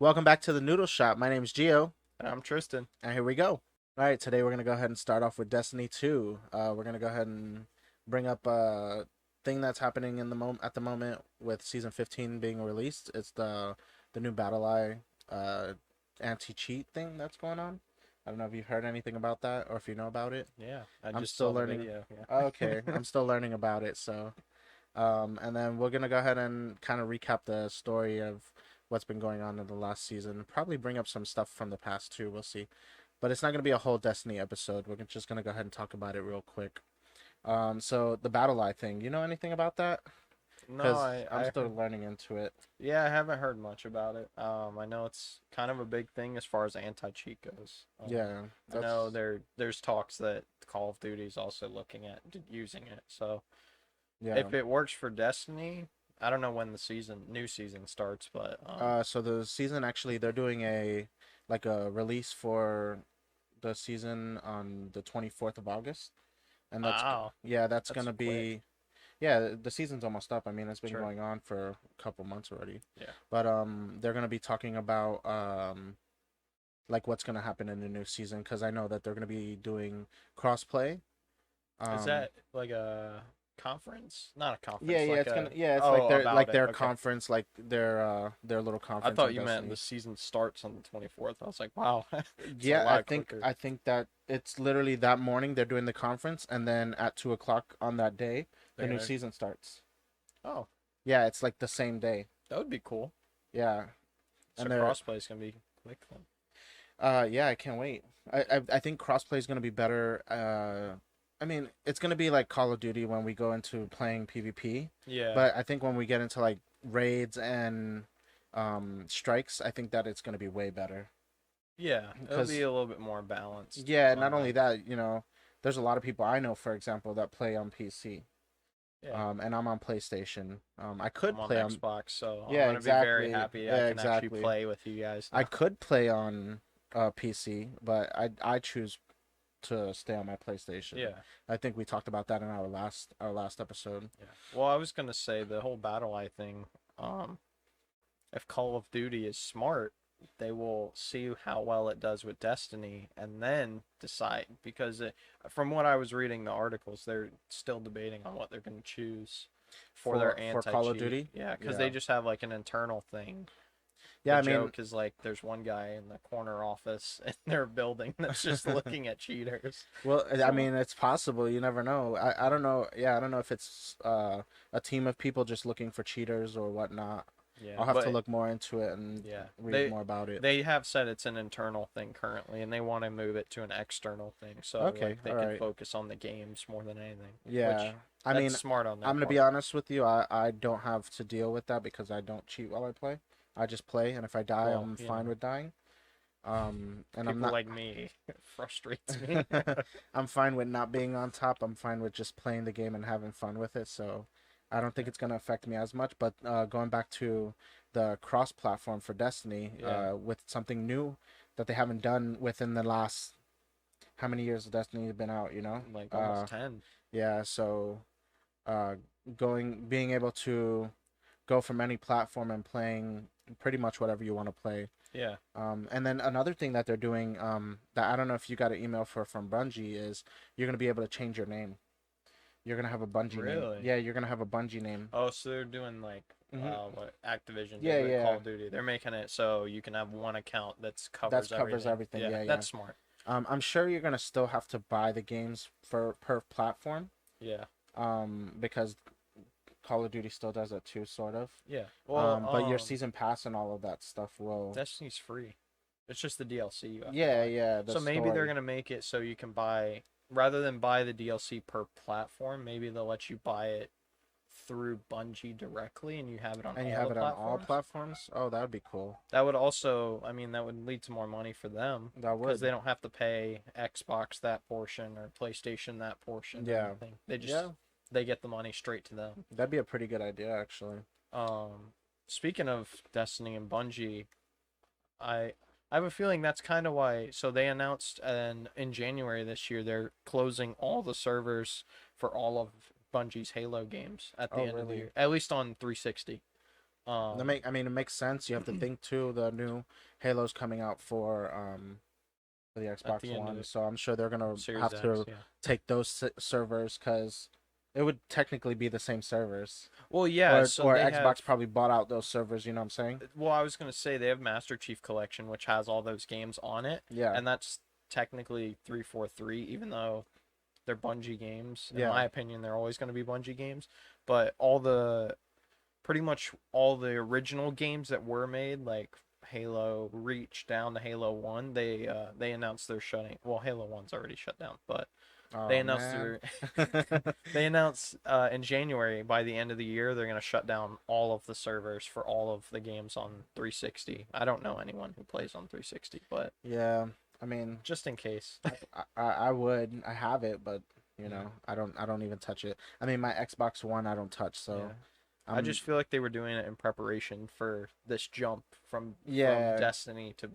Welcome back to the Noodle Shop. My name is Gio, I'm Tristan. and here we go. All right, today we're gonna go ahead and start off with Destiny 2. We're gonna go ahead and bring up a thing that's happening at the moment with season 15 being released. It's the new BattlEye uh anti-cheat thing that's going on. I don't know if you've heard anything about that or if you know about it. Yeah, I I'm just still saw the learning. video. Yeah. Okay, I'm still learning about it. And then we're gonna go ahead and kind of recap the story of what's been going on in the last season. Probably bring up some stuff from the past too. We'll see, but it's not gonna be a whole Destiny episode. We're just gonna go ahead and talk about it real quick. So the BattlEye thing. You know anything about that? No, Because I, I'm I still learning into it. yeah, I haven't heard much about it. I know it's kind of a big thing as far as anti-cheat goes. Yeah, I know that's there's talks that Call of Duty is also looking at using it. So yeah. if it works for Destiny, I don't know when the new season starts, but So the season actually they're doing a release for the season on the 24th of August, and wow, that's that's gonna quick. be. Yeah, the season's almost up. I mean, it's been Sure. going on for a couple months already. Yeah. But they're gonna be talking about like what's gonna happen in the new season because I know that they're gonna be doing crossplay. Is Um, that like a conference? Not a yeah, conference, yeah, like it's gonna a yeah, it's oh like about it. their Okay. conference, like their little I conference thought on you meant the Destiny. season starts on the 24th. I was like, wow, it's a Yeah, I lot think quicker. I think that it's literally that morning they're doing the conference, and then at 2 o'clock on that day, the They're new gonna. season starts. Oh, Yeah, it's like the same day. that would be cool. Yeah, So and they're crossplay is gonna be quick then. yeah, I can't wait. I think crossplay is gonna be better. I mean, it's gonna be like Call of Duty when we go into playing PvP, Yeah, but I think when we get into like raids and strikes, I think that it's gonna be way better. yeah, it'll be Because a little bit more balanced. yeah, not only that, there's a lot of people I know, for example, that play on PC. Yeah, And I'm on PlayStation. I I'm could on play on. Xbox, so I'm Yeah, gonna be very exactly. happy I Yeah, can actually exactly. play with you guys I now. could play on PC, but I choose to stay on my PlayStation. Yeah, I think we talked about that in our last episode. yeah. Well, I was gonna say the whole BattlEye thing. Um, if Call of Duty is smart, they will see how well it does with Destiny and then decide. Because from what I was reading the articles, they're still debating on what they're going to choose for their For Call of anti-cheat. Duty. Yeah, because Yeah. they just have like an internal thing. The Yeah, I mean, joke is like there's one guy in the corner office in their building that's just looking at cheaters. well, I So mean, it's possible. You never know. I don't know. Yeah, I don't know if it's a team of people just looking for cheaters or whatnot. yeah, I'll have to but look more into it and yeah, read more about it. they have said it's an internal thing currently, and they want to move it to an external thing, so Okay, like they all can right. focus on the games more than anything. Yeah. Which I that's mean, smart on their I'm gonna be part. honest with you. I don't have to deal with that because I don't cheat while I play. I just play, and if I die, Well, I'm you fine know, with dying. And I'm people not. like me it frustrates me. I'm fine with not being on top. I'm fine with just playing the game and having fun with it. So I don't think Yeah, it's gonna affect me as much. But going back to the cross-platform for Destiny, yeah, with something new that they haven't done within the last how many years has Destiny been out? like almost 10. Yeah. So uh, being able to go from any platform and playing pretty much whatever you want to play. Yeah, And then another thing that they're doing, that I don't know if you got an email from Bungie, is you're gonna be able to change your name. You're gonna have a Bungie name. really. Yeah, you're gonna have a Bungie name. Oh, so they're doing like Hmm. what Activision did Yeah, with Call yeah. of Duty. They're making it so you can have one account that's That covers covers everything. everything. Yeah, Yeah, yeah. that's smart. I'm sure you're gonna still have to buy the games for per platform. Yeah, Because Call of Duty still does it too, sort of. yeah. Well, But your season pass and all of that stuff will. Destiny's free. It's just the DLC you have to Yeah, buy. yeah. The So maybe they're story. gonna make it so you can buy rather than buy the DLC per platform. Maybe they'll let you buy it through Bungie directly, and you have it on And you all have the it on all platforms. platforms. Oh, that would be cool. That would also, I mean, that would lead to more money for them That because would. they don't have to pay Xbox that portion or PlayStation that portion or Yeah. anything. They just Yeah. they get the money straight to them. That'd be a pretty good idea, actually. Speaking of Destiny and Bungie, I have a feeling that's kind of why. So they announced in January this year they're closing all the servers for all of Bungie's Halo games at the Oh, end of the really? year, at least on 360. I mean, it makes sense. You have to think too. The new Halo's coming out for the At Xbox the end of One, the so I'm sure they're gonna Series have X, to yeah. take those servers because it would technically be the same servers. Well, yeah, so Or they have. Xbox probably bought out those servers. You know what I'm saying? Well, I was gonna say they have Master Chief Collection, which has all those games on it, Yeah, and that's technically 343, even though they're Bungie games. In yeah, my opinion, they're always gonna be Bungie games. But pretty much all the original games that were made, like Halo Reach down to Halo One, they announced they're shutting. Well, Halo One's already shut down, but they Oh announced man. they're they announced in January by the end of the year they're gonna shut down all of the servers for all of the games on 360. I don't know anyone who plays on 360, but Yeah, I mean, just in case. I would. I have it, but you Yeah. know, I don't even touch it. I mean, my Xbox One I don't touch, so Yeah. I I'm just feel like they were doing it in preparation for this jump from yeah, Destiny to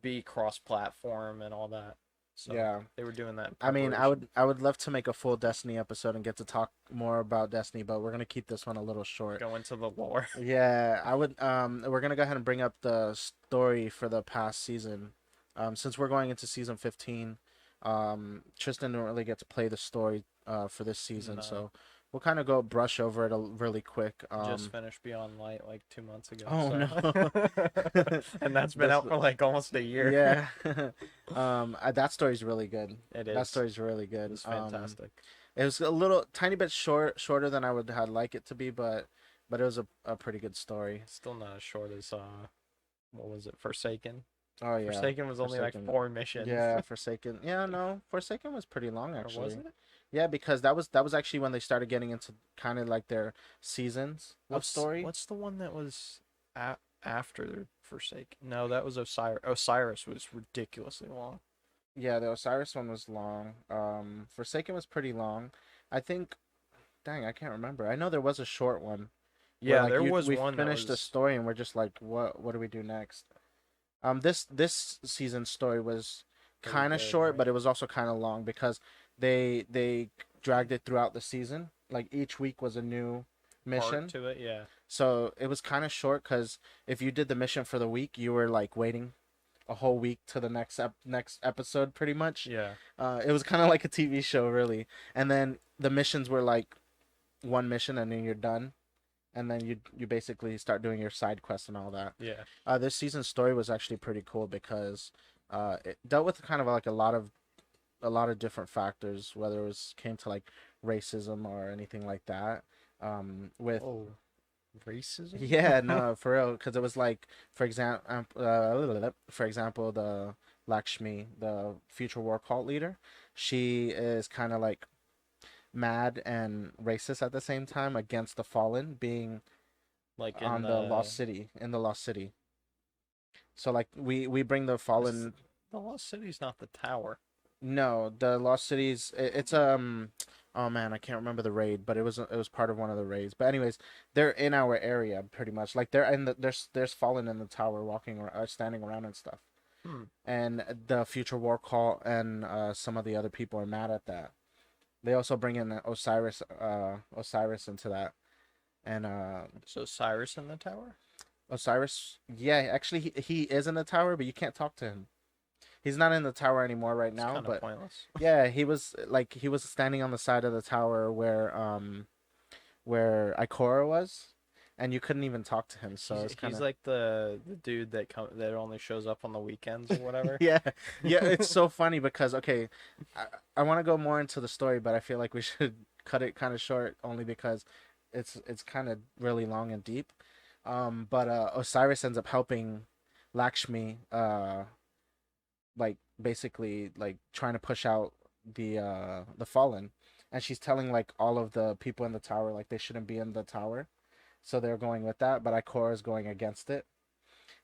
be cross-platform and all that. So yeah. they were doing that in I mean, preparation. I would love to make a full Destiny episode and get to talk more about Destiny, but we're gonna keep this one a little short. Go into the lore. Yeah, I would we're gonna go ahead and bring up the story for the past season. Since we're going into season 15, Tristan didn't really get to play the story for this season, No, so we'll kind of go brush over it really quick. just finished Beyond Light like 2 months ago. Oh So, no. and that's been This out for like almost a year. yeah. That story's really good. It That is. story's really good. It's fantastic. It was a little tiny bit shorter than I would have liked it to be, but it was a pretty good story. Still not as short as what was it? Forsaken. Oh yeah. Forsaken was only like Forsaken. 4 missions. Yeah, Forsaken. Yeah, no, Forsaken was pretty long Or was actually. it? Yeah, because that was actually when they started getting into kind of like their seasons of story. What's the one that was after Forsaken? No, that was Osiris. Osiris was ridiculously long. Yeah, the Osiris one was long. Forsaken was pretty long. I think, dang, I can't remember. I know there was a short one where Yeah, like there you was we one that finished the was story and we're just like, what do we do next? This season's story was pretty kind of good, short, right? but it was also kind of long because they dragged it throughout the season. Like each week was a new Part mission, to it, yeah. so it was kind of short because if you did the mission for the week, you were like waiting a whole week to the next episode, pretty much. Yeah. It was kind of like a TV show, really. And then the missions were like one mission, and then you're done, and then you basically start doing your side quests and all that. Yeah. This season's story was actually pretty cool because it dealt with kind of like a lot of different factors, whether it was came to like racism or anything like that. With Oh, racism? yeah, no, for real, because it was like, for example, the Lakshmi, the future war cult leader, she is kind of like mad and racist at the same time against the Fallen being Like in on the the Lost City, in the Lost City. So like we bring the is Fallen. the Lost City's not the tower. No, the Lost Cities. It's oh man, I can't remember the raid, but it was part of one of the raids. But anyways, they're in our area pretty much. Like they're in the there's Fallen in the tower, walking or standing around and stuff. Hmm. And the future war call and some of the other people are mad at that. They also bring in Osiris into that, and So Cyrus in the tower? Osiris, yeah, actually he is in the tower, but you can't talk to him. He's not in the tower anymore right It's now, kind of but pointless. yeah, he was standing on the side of the tower where Ikora was, and you couldn't even talk to him, so it's kind He's of like the dude that only shows up on the weekends or whatever. yeah, yeah. It's so funny because okay, I, I want to go more into the story, but I feel like we should cut it kind of short only because it's kind of really long and deep. But Osiris ends up helping Lakshmi, like basically like trying to push out the Fallen, and she's telling like all of the people in the tower like they shouldn't be in the tower, so they're going with that, but Ikora is going against it.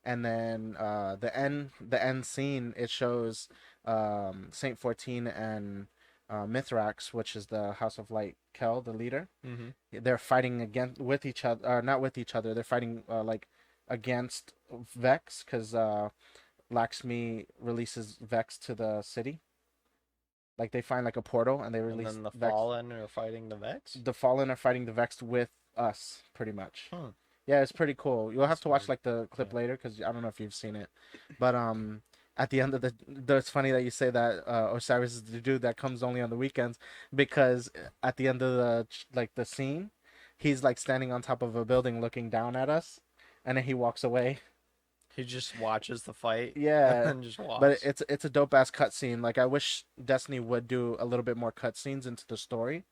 And then the end scene, it shows Saint 14 and Mithrax, which is the House of Light Kel, the leader. Mm-hmm. They're fighting against with each other, not with each other. They're fighting like against Vex because Lakshmi releases Vex to the city. Like they find like a portal and they And release then the Vex. Fallen are fighting the Vex. The Fallen are fighting the Vex with us, pretty much. Hmm. Yeah, it's pretty cool. You'll have It's to watch weird. like the Yeah. clip later because I don't know if you've seen it, but at the end of it's funny that you say that Osiris is the dude that comes only on the weekends because at the end of the scene, he's like standing on top of a building looking down at us, and then he walks away. He just watches the fight and Yeah, then just but walks. it's a dope ass cutscene. Like I wish Destiny would do a little bit more cutscenes into the story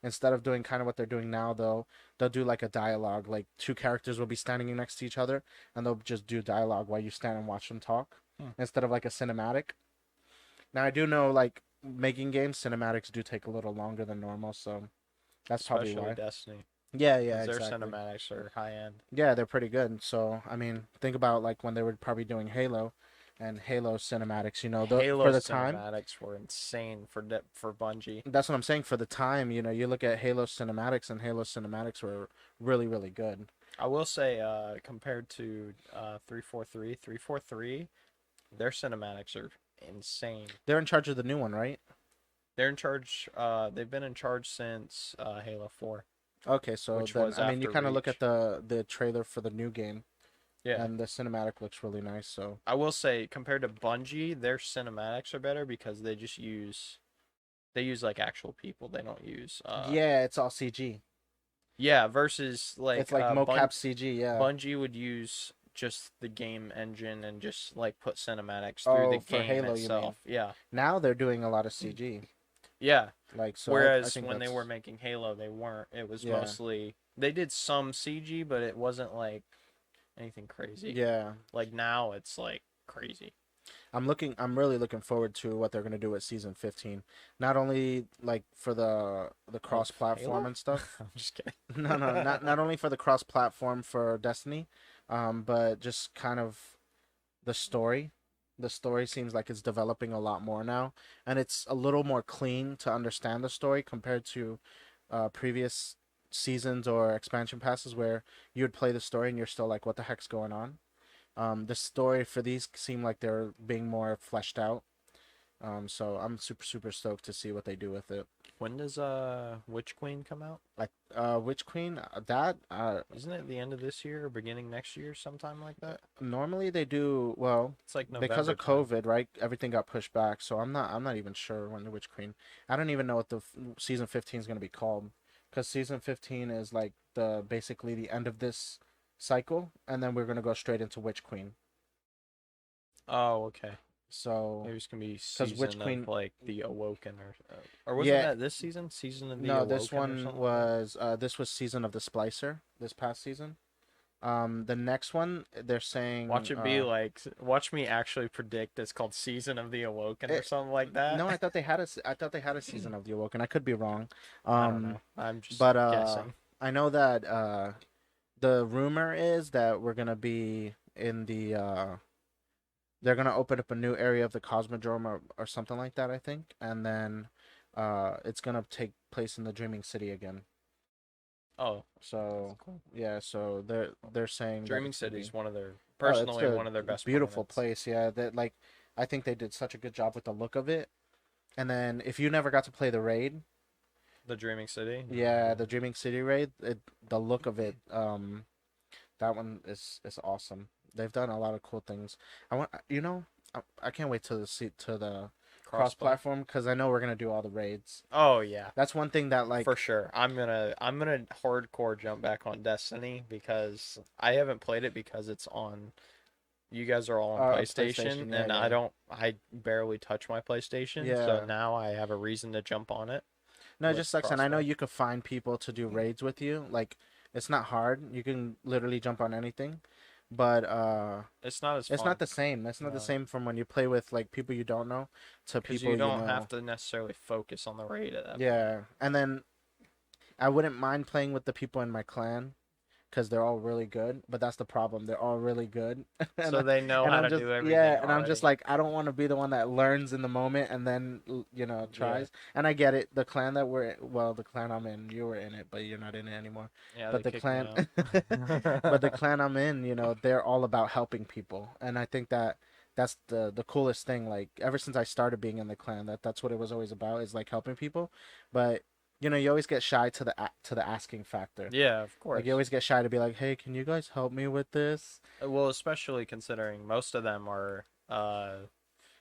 instead of doing kind of what they're doing now. They'll do like a dialogue. Like two characters will be standing next to each other, and they'll just do dialogue while you stand and watch them talk Hmm. instead of like a cinematic. Now I do know like making games cinematics do take a little longer than normal, so that's probably Especially why. Destiny, Yeah, yeah, because their exactly. cinematics are high end. Yeah, they're pretty good. So, I mean, think about like when they were probably doing Halo and Halo cinematics, for Halo the time. cinematics were insane for Bungie. That's what I'm saying for the time, you look at Halo cinematics and Halo cinematics were really, really good. I will say, compared to 343, their cinematics are insane. They're in charge of the new one, right? They're in charge. They've been in charge since Halo 4, Okay, so which then was I mean, you after kind of look at Reach. the trailer for the new game Yeah, and the cinematic looks really nice, so I will say compared to Bungie, their cinematics are better because they use like actual people. They don't use yeah, it's all CG. yeah, versus It's like like mocap CG, yeah. Bungie would use just the game engine and just like put cinematics through the Oh, for game Halo, you mean? itself. Yeah. Now they're doing a lot of CG. Yeah. Like, so I Whereas think when they were that's making Halo, they weren't. It was yeah. mostly they did some CG, but it wasn't like anything crazy. Yeah. Like now it's like crazy. I'm really looking forward to what they're gonna do with season 15. Not only like for the Of cross platform Halo? and stuff. I'm just kidding. No, no, not only for the cross platform for Destiny, but just kind of the story. The story seems like it's developing a lot more now, and it's a little more clean to understand the story compared to previous seasons or expansion passes where you would play the story and you're still like, what the heck's going on? The story for these seem like they're being more fleshed out. So I'm super super stoked to see what they do with it. When does Witch Queen come out? Like Witch Queen, that Isn't it the end of this year or beginning next year, sometime like that? normally they do well It's like because November of time. COVID, right? Everything got pushed back, so I'm not even sure when the Witch Queen. I don't even know what the season 15 is gonna be called, because season 15 is like the basically the end of this cycle, and then we're gonna go straight into Witch Queen. Oh, okay. So Maybe it's gonna be because Witch season of Queen, like the Awoken or wasn't yeah, that this season? Season of the no, this Awoken or one something like that. was this was season of the Splicer this past season. The next one they're saying Watch it be like watch me actually predict it's called Season of the Awoken or it, something like no, that. I thought they had a season of the Awoken. I could be wrong. I don't Um, know. I'm just but guessing. I know that the rumor is that we're gonna be in they're gonna open up a new area of the Cosmodrome or something like that, I think, and then it's gonna take place in the Dreaming City again. Oh, that's So cool. yeah, so they're saying that Dreaming it's gonna City is be one of their it's personally a one of their best beautiful planets. place. Yeah, that like I think they did such a good job with the look of it. And then if you never got to play the raid, The Dreaming City. No, I yeah, the didn't. Dreaming City raid, the look of it, that one is awesome. They've done a lot of cool things. I can't wait to see to the cross Crossplay. platform because I know we're gonna do all the raids. Oh yeah, That's one thing that for like sure. I'm gonna hardcore jump back on Destiny because I haven't played it because it's on. You guys are all on PlayStation, PlayStation. Yeah, and yeah, I barely touch my PlayStation, so yeah. now I have a reason to jump on it No, it with just sucks, and I know crossplay. you could find people to do raids with you. Like, it's not hard. You can literally jump on anything, but It's not as it's not fun, the same. It's not the no, same from when you play with like people you don't know to because you people you don't know. have to necessarily focus on the raid at that point. Yeah, and then I wouldn't mind playing with the people in my clan because they're all really good. But that's the problem; they're all really good, and So they know how I'm to just do everything yeah, and I'm just already. like I don't want to be the one that learns in the moment and then Yeah, tries. And I get it. The clan that the clan I'm in, you were in it, but you're not in it anymore. yeah, But they the kicked me clan, out. but the clan I'm in, they're all about helping people, and I think that that's the coolest thing. Like ever since I started being in the clan, that's what it was always about is like helping people, but you always get shy to the asking factor. Yeah, of Like you course. always get shy to be like, hey, can you guys help me with this? Well, especially considering most of them are Well,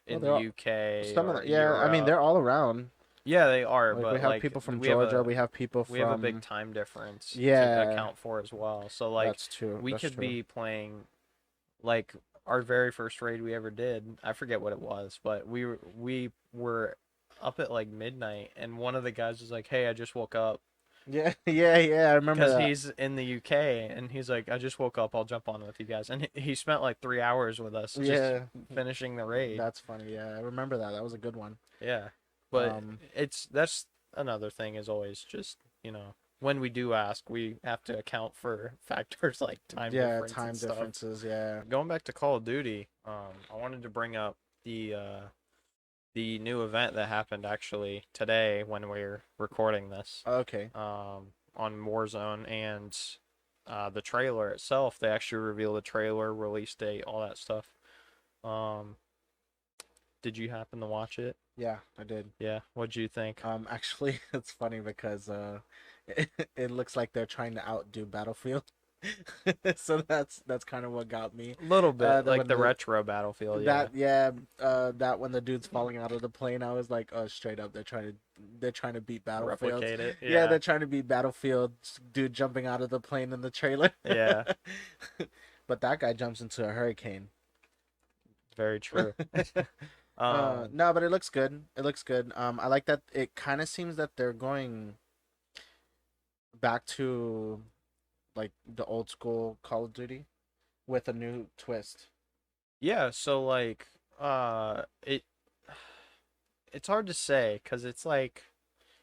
in the UK some of or them, yeah. I mean, Europe. they're all around. Yeah, they are, Like we but have like people from Georgia, we have people we have a big from time difference to yeah. account for as well. So like That's true. we That's could true. be playing like our very first raid we ever did. I forget what it was, but we were up at like midnight, and one of the guys was like, "Hey, I just woke up." Yeah, yeah, yeah. I remember Because that. he's in the UK, and he's like, I just woke up. I'll jump on with you guys. And he spent like 3 hours with us just Yeah, finishing the raid. that's funny. Yeah, I remember that. That was a good one. Yeah, but Um, that's another thing is always just when we do ask, we have to account for factors like time yeah, difference and time stuff. differences. Yeah. Going back to Call of Duty, I wanted to bring up the new event that happened actually today when we're recording this. Okay. On Warzone and the trailer itself. They actually revealed the trailer, release date, all that stuff. Um, did you happen to watch it? Yeah, I did. Yeah. What'd you think? Actually, it's funny because it looks like they're trying to outdo Battlefield. So that's kind of what got me. A little bit That like when the retro Battlefield. Yeah. that yeah, that when the dude's falling out of the plane, I was like, oh, straight up, they're trying to beat Battlefield. Replicate it. Yeah, Yeah. they're trying to beat Battlefield. Dude jumping out of the plane in the trailer. Yeah. But that guy jumps into a hurricane. Very true. No, but it looks good. It looks good. I like that. It kind of seems that they're going back to like the old school Call of Duty with a new twist. Yeah. So like, it's hard to say because it's like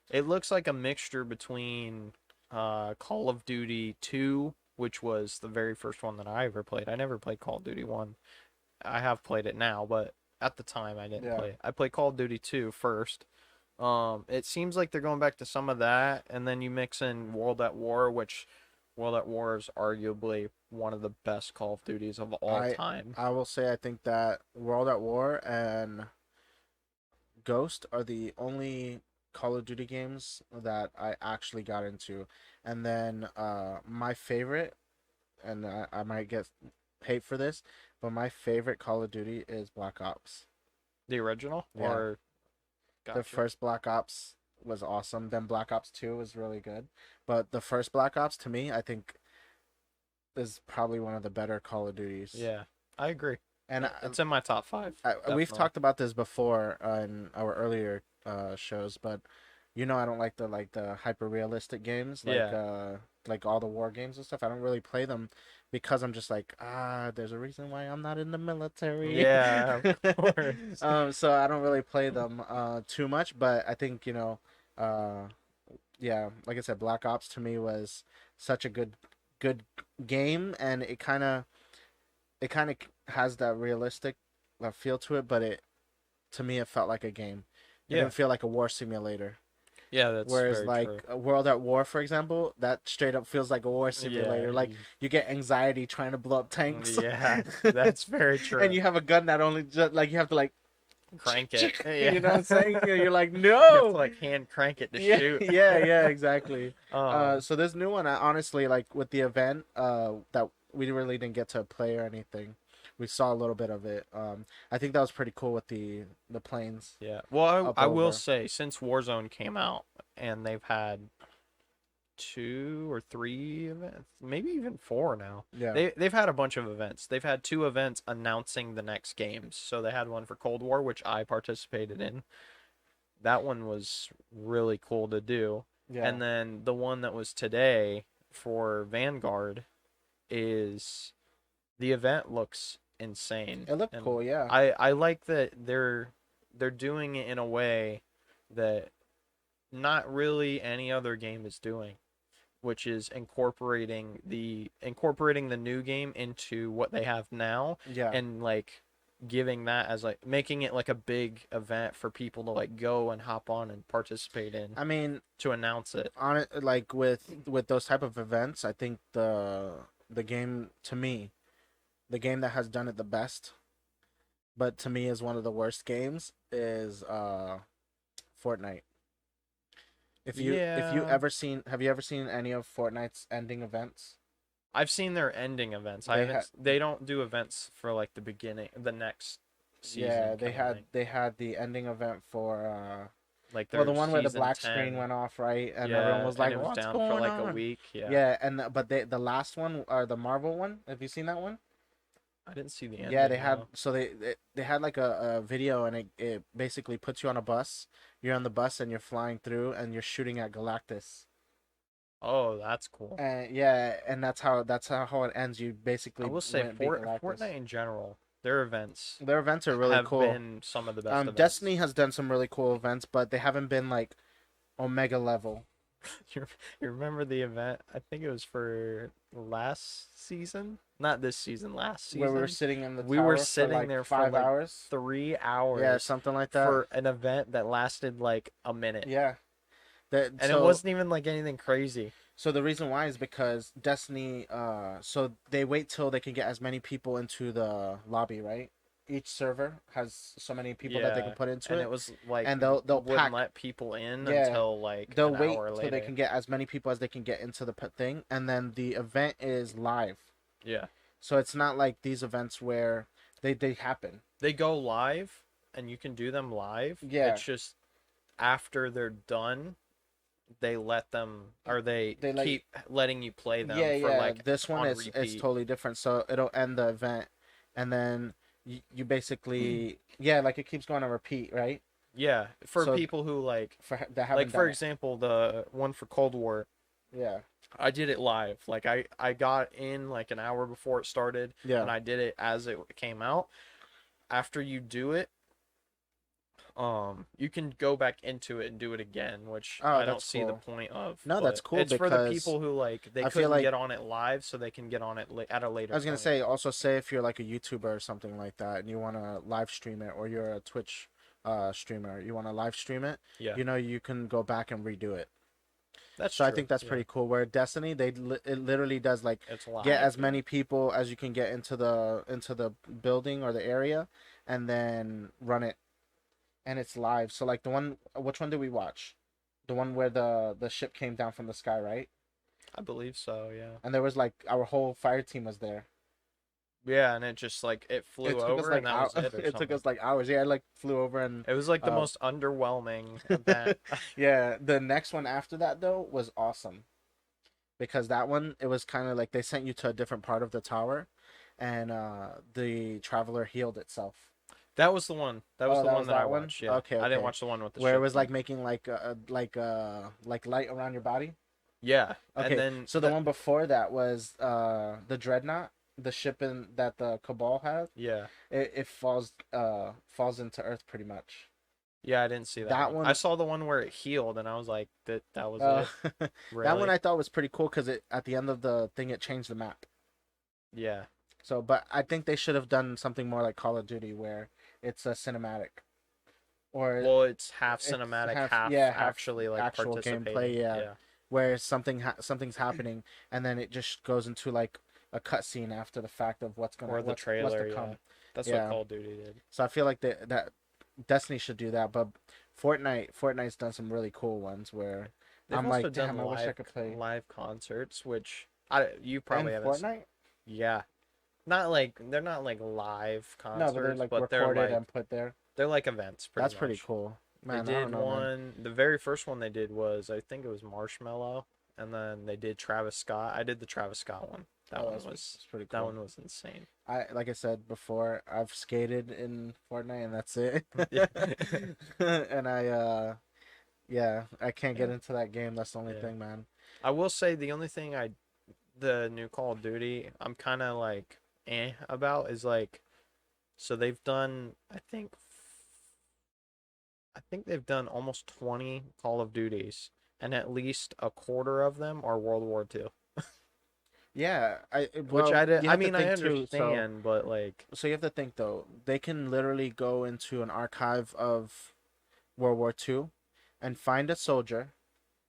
it looks like a mixture between Call of Duty 2, which was the very first one that I ever played. I never played Call of Duty 1. I have played it now, but at the time I didn't Yeah. play it. I played Call of Duty 2 first. It seems like they're going back to some of that, and then you mix in World at War, which World at War is arguably one of the best Call of Duties of all I time. I will say I think that World at War and Ghost are the only Call of Duty games that I actually got into. And then my favorite, and I might get hate for this, but my favorite Call of Duty is Black Ops. The original, Yeah. or The gotcha. first Black Ops was awesome. Then Black Ops 2 was really good. But the first Black Ops to me, I think is probably one of the better Call of Duties. Yeah, I agree. And It's in my top five. we've Definitely. talked about this before in our earlier shows, but I don't like the hyper realistic games Yeah, like all the war games and stuff. I don't really play them because I'm just like, there's a reason why I'm not in the military. yeah, of course. So I don't really play them too much, but I think uh yeah, like I said, Black Ops to me was such a good game, and it kind of has that realistic feel to it, but it to me it felt like a game. It Yeah, didn't feel like a war simulator. yeah, that's Whereas very like true. World at War, for example, that straight up feels like a war Yeah, simulator. Like you get anxiety trying to blow up tanks, yeah, that's very and true. you have a gun that only just like you have to like Crank it. you know what I'm Yeah. saying? You're like You have to no. like hand crank it to Yeah, shoot. yeah, exactly. Um, So this new one, I honestly like with the event, that we really didn't get to play or anything. We saw a little bit of it. I think that was pretty cool with the planes yeah. Well, up I will over. say since Warzone came out and they've had two or three events, maybe even four now. Yeah, They've had a bunch of events. They've had two events announcing the next games. So they had one for Cold War, which I participated in. That one was really cool to do. yeah. And then the one that was today for Vanguard is the event looks insane. It looked And cool. Yeah, I like that they're doing it in a way that not really any other game is doing, which is incorporating the new game into what they have now yeah. and like giving that as like making it like a big event for people to like go and hop on and participate in I mean, to announce it. on it like with those type of events, I think the game to me, the game that has done it the best, but to me is one of the worst games is Fortnite. If you Yeah, ever seen have you ever seen any of Fortnite's ending events? I've seen their ending events. I They haven't. had They don't do events for like the beginning, the next yeah, season kind of thing. they had the ending event for Like well, the their one where the season black screen 10. went off, right? And everyone Yeah, was and like, it was "What's down for going like a on?" week. Yeah, Yeah, and but the last one or the Marvel one, have you seen that one? I didn't see the Yeah, they ending had though. so they had like a video and it basically puts you on a bus. You're on the bus and you're flying through and you're shooting at Galactus. Oh, that's cool. And yeah, and that's how it ends. You I basically will say win beat Galactus. Fortnite in general, their events Their events are really have cool. been some of the best events. Destiny has done some really cool events, but they haven't been like Omega level You, you remember the event? I think it was for last season, not this season, last where we were season. sitting in the We were tower for sitting like there for five like hours. 3 hours Yeah, something like that. for an event that lasted like a minute, Yeah. That and it so wasn't even like anything crazy. so the reason why is because Destiny so they wait till they can get as many people into the lobby, right? Each server has so many people that they can Yeah, put into and it it was like and they'll wouldn't pack. let people in Yeah, until like they'll an wait hour till they later. can get as many people as they can get into the thing and then the event is live. Yeah, So it's not like these events where they happen. they go live, and you can do them live. Yeah. It's just after they're done, they let them or they They like keep letting you play them yeah, for yeah. like This one on is repeat. totally different. So it'll end the event, and then you basically yeah, like it keeps going on repeat, right? Yeah, for So people who that like haven't for done it, example, the one for Cold War, yeah, I did it live. Like I got in like an hour before it started, yeah. and I did it as it came out. After you do it, you can go back into it and do it again, which Oh, I don't that's see the cool. point of. No, that's But cool it's for the because people who like they I feel couldn't like get on it live, so they can get on it at a I later was gonna point. say also say if you're like a YouTuber or something like that and you want to live stream it, or you're a Twitch streamer, you want to live stream it, Yeah, you can go back and redo it. that's So I true. think that's Yeah, pretty cool. Where Destiny, it literally does like it's get live. as Yeah. many people as you can get into the building or the area, and then run it, and it's live. So like the one, which one did we watch? The one where the ship came down from the sky, right? I believe so. Yeah. And there was like our whole fire team was there. Yeah, and it just like it It flew took us over, like and that was it or it took something. us like hours. Yeah, I like flew over and It was like the uh most underwhelming event. yeah. The next one after that though was awesome because that one it was kind of like they sent you to a different part of the tower, and the traveler healed itself. That was the one. That was Oh, the that one was that I that one. watched. Yeah, Okay, I didn't okay. watch the one with the Where it ship was though. like making like light around your body. Yeah, and Okay, then so the one before that was the dreadnought, the ship that the Cabal had. yeah, It falls into Earth pretty much. yeah, I didn't see that That one. I one, saw the one where it healed, and I was like, that was uh, it. that one Really? I thought was pretty cool because it at the end of the thing it changed the map. Yeah. So, but I think they should have done something more like Call of Duty where it's a cinematic or Well, it's half it's cinematic, half half yeah half actually like actual gameplay, participating. yeah, Yeah. where something's happening and then it just goes into like a cutscene after the fact of Or the what's to trailer. Yeah. come. That's what Yeah, Call of Duty did. so I feel like that Destiny should do that, but Fortnite's done some really cool ones where They've I'm also like, done damn, I wish I could play live concerts, which you in probably haven't. Fortnite. Yeah. Not like they're not like live No, but they're concerts, like but recorded and put there. they're like events pretty That's pretty much. cool, They man. I did don't know, man. one. The very first one they did was I think it was Marshmello, and then they did Travis Scott. I did the Travis Scott one. That Oh, one that's was pretty that cool. one was insane. I like I said before, I've skated in Fortnite and that's it. Yeah, And yeah, I can't get yeah, into that game. That's the only yeah. thing, man. I will say the only thing the new Call of Duty I'm kind of like about is like so they've done I think they've done almost 20 Call of Duties, and at least a quarter of them are World War II. Yeah, Which well, you I have to mean I think too. understand, but like So you have to think though. They can literally go into an archive of World War II and find a soldier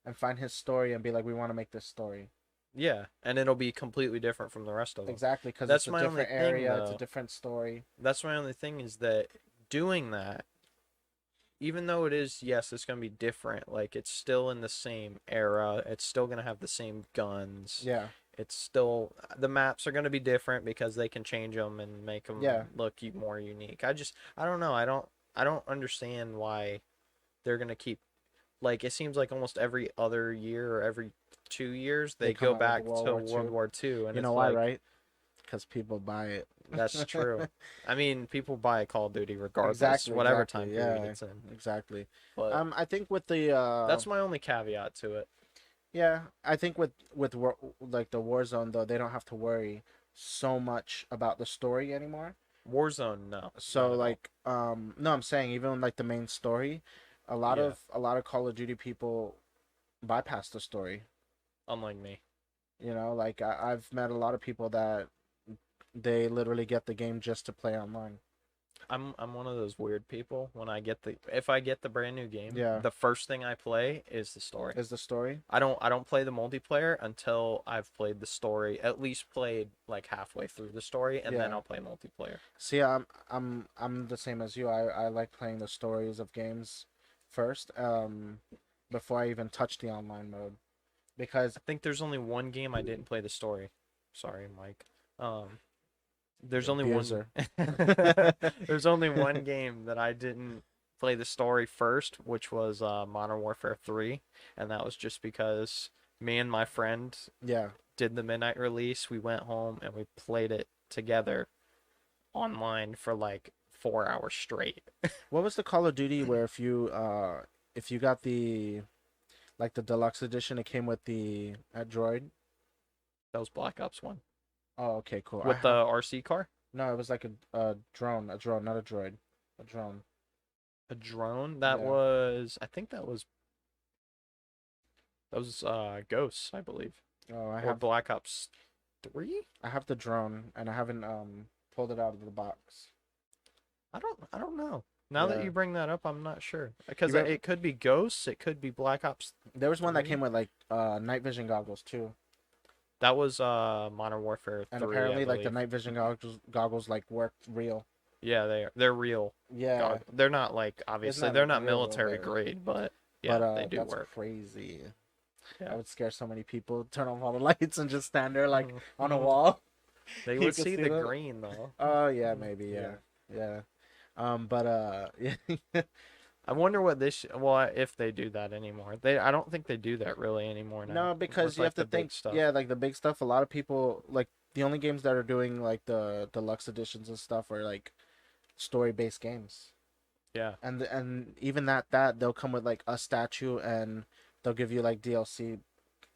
and find his story and be like, we want to make this story. yeah, and it'll be completely different from the rest of them. Exactly, because That's it's a my only different thing area, it's a though. different story. That's my only thing is that doing that, even though it is, yes, it's gonna be different. Like it's still in the same era. It's still gonna have the same guns. Yeah, It's still the maps are gonna be different because they can change them and make yeah, them look more unique. I don't know. I don't understand why they're gonna keep like it seems like almost every other year or every 2 years they they come go out with back World to War World Two. War Two, and You know it's why, like right? Because people buy it. that's true. I mean, people buy Call of Duty regardless, Exactly, whatever time exactly. period Yeah, it's in. exactly. But I think with the that's my only caveat to it. yeah, I think with like the Warzone though, they don't have to worry so much about the story anymore. Warzone, no, So not at all. like no, I'm saying even like the main story, Yeah, a lot of Call of Duty people bypass the story. unlike me. You know, like I've met a lot of people that they literally get the game just to play online. I'm one of those weird people. When I get the if I get the brand new game, Yeah, the first thing I play is the story. is the story. I don't play the multiplayer until I've played the story, at least played like halfway through the story, and then Yeah. I'll play multiplayer. See, I'm the same as you. I like playing the stories of games first, before I even touch the online mode because I think there's only one game I didn't play the story. Sorry, Mike. Um, there's only one. abuser. There's only one game that I didn't play the story first, which was Modern Warfare 3, and that was just because me and my friend Yeah. did the midnight release. We went home and we played it together online for like 4 hours straight. What was the Call of Duty where if you got the like the deluxe edition, it came with the droid? That was Black Ops 1 Oh, okay, cool. I with the have RC car, no. It was like a drone, not a droid, a drone. a drone. That Yeah. was I think that was Ghosts, I believe, Oh, or Black Ops 3. I have the drone, and I haven't pulled it out of the box. I don't know. Now that Yeah. you bring that up, I'm not sure because You re- it could be Ghosts, it could be Black Ops There was one that 3. came with like night vision goggles too, That was Modern Warfare and 3, I apparently like the believe. night vision goggles like work real. Yeah, they're real. Yeah, They're not like it's obviously not they're not real, military but grade, but yeah, but they do that's work. crazy. I Yeah. would scare so many people. Turn off all the lights and just stand there like on a Mhm. wall. They You would could see see the them. green though. Oh yeah, Mhm. maybe Yeah. yeah, yeah. But yeah. I wonder what this well if they do that anymore. I don't think they do that really anymore now No, because with you have like to the big think. stuff. Yeah, like the big stuff. A lot of people like the only games that are doing like the deluxe editions and stuff are like story based games. Yeah. And even they'll come with like a statue and they'll give you like DLC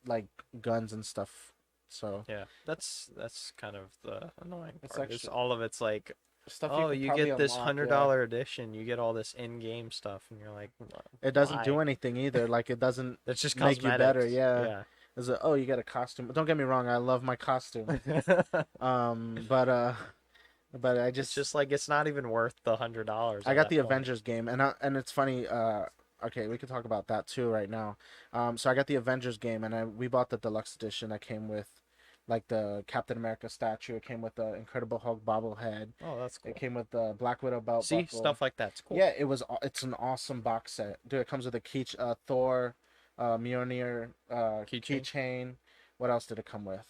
like guns and stuff. So Yeah. That's kind of the annoying it's part. Is extra all of it's like, stuff you oh, could you probably get this unlock. hundred Yeah, dollar edition, you get all this in-game stuff, and you're like, it doesn't do why? anything either. Like it doesn't It's just make you better. cosmetics. Yeah, Yeah. is it? Oh, you get a costume. Don't get me wrong. I love my costume. But I It's just just like it's not even worth the $100 I at got that the point. Avengers game, and it's funny. Okay, we could talk about that too right now. So I got the Avengers game, and we bought the deluxe edition that came with, like the Captain America statue. It came with the Incredible Hulk bobblehead. Oh, that's It cool. came with the Black Widow belt See, buckle. stuff like that's cool. Yeah, it's an awesome box set, dude. It comes with a Thor, Mjolnir, Keychain. keychain. What else did it come with?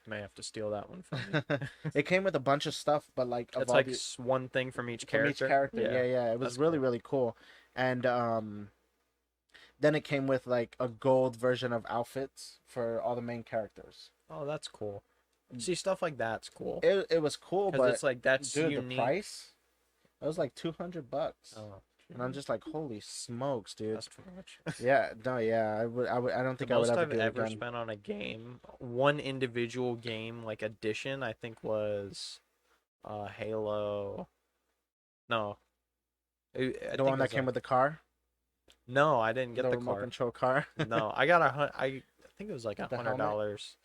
May have to steal that one from you. It came with a bunch of stuff, but like of It's all like the one thing from each from each character. character. Yeah, Yeah, yeah. It was that's really cool. really cool. And then it came with like a gold version of outfits for all the main characters. Oh, that's cool. See, stuff like that's cool. It was cool, Because but it's like that's dude, the unique. price, it was like $200, Oh, and I'm just like, holy smokes, dude. that's too much. Yeah, no, yeah, I don't The think I would most ever I've do it ever again. spent on a game, one individual game like edition, I think was Halo. No, I The think one it that was came with the car, no, I didn't get the the remote car. control car, No, I got I think it was like the $100. helmet.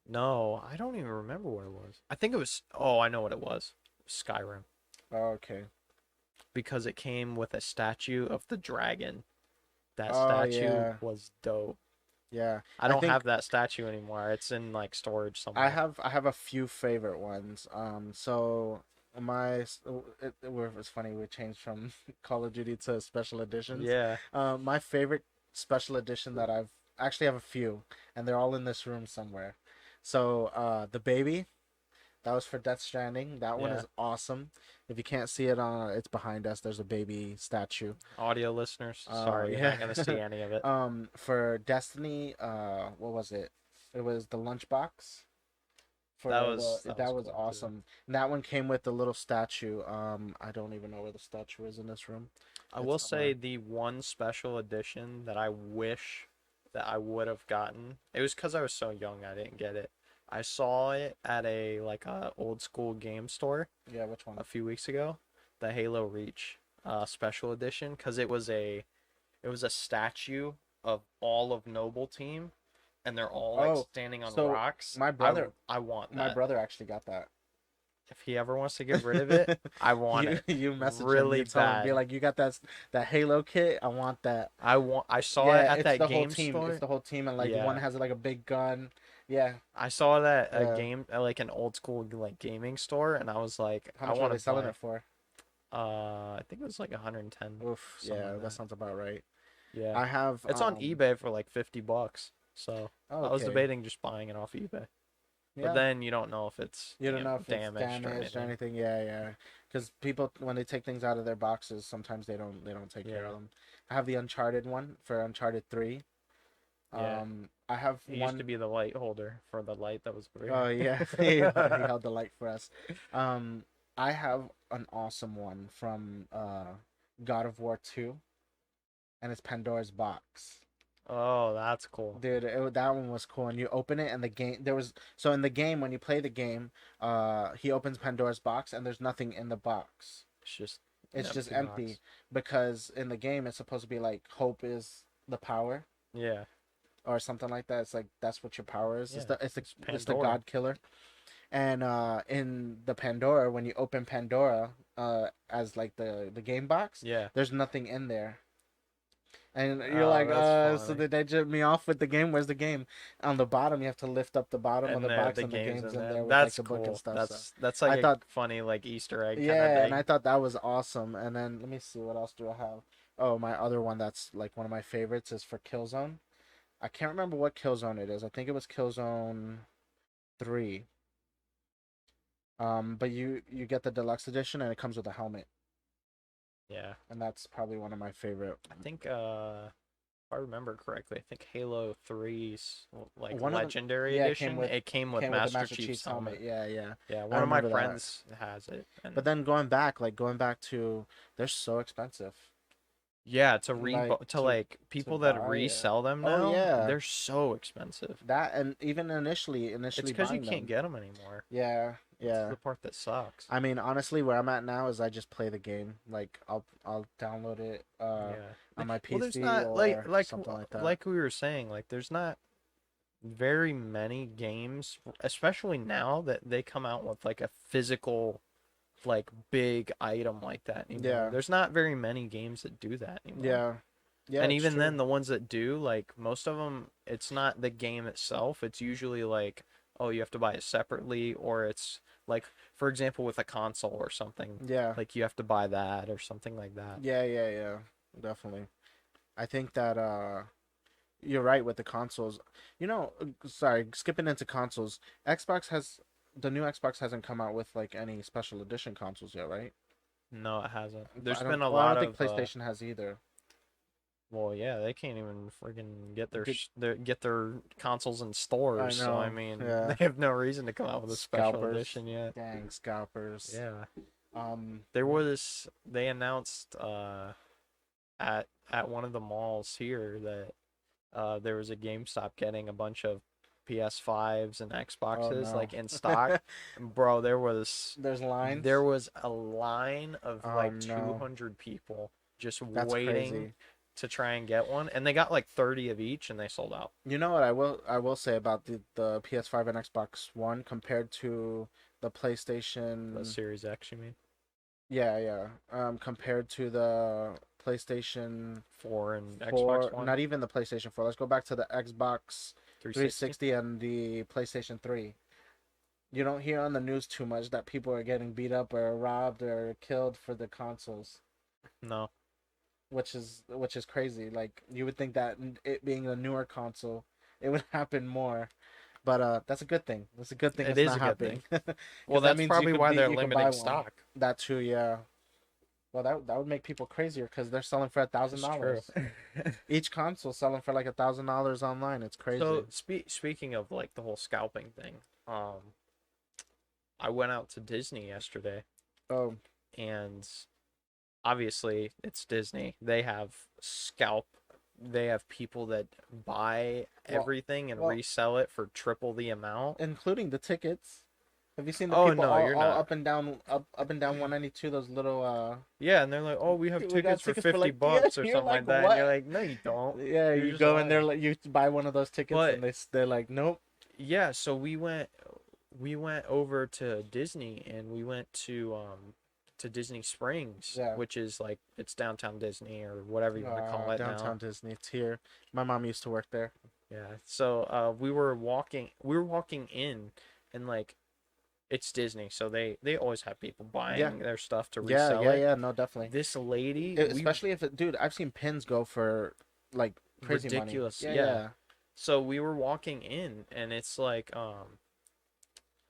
No, I don't even remember what it was. I think it was. Oh, I know what it was. Skyrim, Oh, okay. because it came with a statue of the dragon. That Oh statue yeah, was dope. yeah. I I don't think have that statue anymore. It's in like storage somewhere. I have a few favorite ones. So It's funny we changed from Call of Duty to special editions. Yeah. My favorite special edition that I've actually have a few, and they're all in this room somewhere. So the baby that was for Death Stranding. That one Yeah. is awesome. If you can't see it it's behind us. There's a baby statue. Audio listeners, sorry, you're Yeah. not gonna see any of it. For Destiny, what was it? It was the lunchbox. That was That was cool too. awesome. And that one came with the little statue. I don't even know where the statue is in this room. I It's will somewhere. say the one special edition that I wish that I would have gotten. It was because I was so young I didn't get it. I saw it at a old school game store Yeah, which one? a few weeks ago, the Halo Reach special edition, because it was a statue of all of Noble Team, and they're all like Oh, standing on so rocks. my brother, I want my that. brother actually got that. If he ever wants to get rid of it, I want you it you message him, really you tell him, be bad. like, you got that Halo kit? I want that. I saw it Yeah, at it's that the whole game team. It's store. the whole team, and like one Yeah. has like a big gun. Yeah, I saw that a yeah. game at like an old school like gaming store, and I was like, How I much are want they to selling buy. it for? I think it was like 110, Oof, something yeah, like that that. sounds about right. Yeah, I have it's on eBay for like $50. So I was okay, debating just buying it off eBay, but yeah. then you don't know if it's You don't know if it's damaged or damaged or anything. anything. Yeah, yeah. Because people, when they take things out of their boxes, sometimes they don't take care of Yeah, them. I have the Uncharted one for Uncharted 3. yeah. I have He used to one be the light holder for the light that was over oh here. yeah, he held the light for us. Um, I have an awesome one from God of War 2, and it's Pandora's Box. Oh, that's cool. Dude, that one was cool. And you open it, and the game there was so in the game when you play the game, he opens Pandora's box, and there's nothing in the box. It's just an It's just empty empty box. because in the game it's supposed to be like hope is the power Yeah, or something like that. It's like that's what your power is. It's yeah. the it's the It's it's the Pandora. God killer. And in the Pandora, when you open Pandora, as like the game box, Yeah. there's nothing in there. And you're Oh, like, that's so funny. did they jump me off with the game? Where's the game? On the bottom, you have to lift up the bottom of And the the box, the and the game's game's in in there. there with like That's the book and cool. stuff. So That's I like a thought, funny like Easter egg kind of yeah, and I thing. thought that was awesome. And then let me see, what else do I have? Oh, my other one that's like one of my favorites is for Killzone. I can't remember what Killzone it is. I think it was Killzone 3. But you get the deluxe edition, and it comes with a helmet, Yeah. and that's probably one of my favorite. I think if I remember correctly, I think Halo 3's like One of the legendary Yeah, edition, it came with the Master Master Chief's Chief's helmet. helmet. Yeah, yeah. Yeah, I one of my remember that. friends has it, But and then going back to they're so expensive. yeah, Like to like to people that buy it. resell them Oh now, yeah. they're so expensive. That and even It's initially because you buying can't them. get them anymore. Yeah, That's yeah. the part that sucks. I mean, honestly, where I'm at now is I just play the game. Like I'll download it Yeah. on my Well, there's PC not or something like that. like we were saying, like there's not very many games, especially now that they come out with like a physical like big item like that anymore. Yeah. There's not very many games that do that anymore. Yeah. Yeah, And it's even true. then the ones that do, like most of them it's not the game itself. It's usually like oh, you have to buy it separately or it's like for example with a console or something, Yeah. like you have to buy that or something like that. Yeah, yeah, yeah. Definitely. I think that you're right with the consoles. Sorry, skipping into consoles. Xbox has the new Xbox hasn't come out with like any special edition consoles yet, right? No, it hasn't. But There's been a I lot don't think of PlayStation has either. well, yeah, they can't even friggin' get Did get their consoles in I stores. So I know. mean, Yeah. they have no reason to come out with a special Scalpers. edition yet. Dang, scalpers. Yeah, Um they announced at one of the malls here that there was a GameStop getting a bunch of PS5s and oh Xboxes no. like in stock. And bro, There's lines. there was a line of Oh like no. 200 people just That's waiting crazy. to try and get one, and they got like 30 of each, and they sold out. You know what I will say about the PS5 and Xbox One compared to the The PlayStation. Series X, you mean? Yeah, yeah. Compared to the PlayStation 4 and Xbox 4, One, not even the PlayStation 4. Let's go back to the Xbox 360. 360 and the PlayStation 3. You don't hear on the news too much that people are getting beat up or robbed or killed for the consoles, No, which is crazy. Like you would think that it being a newer console, it would happen more. But that's a good thing. It's a good thing it it's is not a good happening, thing. Well, because that that's means probably why they're you could buy limiting one. stock. That too, yeah. Well, that would make people crazier because they're selling for a thousand That's true. dollars. Each console selling for like $1,000 online. It's crazy. So speaking of like the whole scalping thing, I went out to Disney yesterday, Oh, and obviously it's Disney. They have people that buy well, everything and well, resell it for triple the amount. including the tickets. Have you seen the Oh people no, you're all not. up and down 192? Those little Yeah, and they're like, "Oh, we have we got tickets for tickets for 50 like, yeah. bucks or You're something like, like that." And you're what? like, "No, you don't. Yeah, You're you just go in there lying." like you buy one of those tickets But and they're like, nope. yeah, so we went over to Disney, and we went to Disney Springs, Yeah. which is like it's downtown Disney or whatever you want to call it now. Downtown Disney. It's here. My mom used to work there. Yeah. So we were walking in, and like it's Disney, so they always have people Yeah. buying their stuff to Yeah, resell yeah, it. yeah. No, definitely. This lady, we Especially if dude, I've seen pins go for like crazy money. ridiculous. Yeah, Yeah. yeah. So we were walking in, and it's like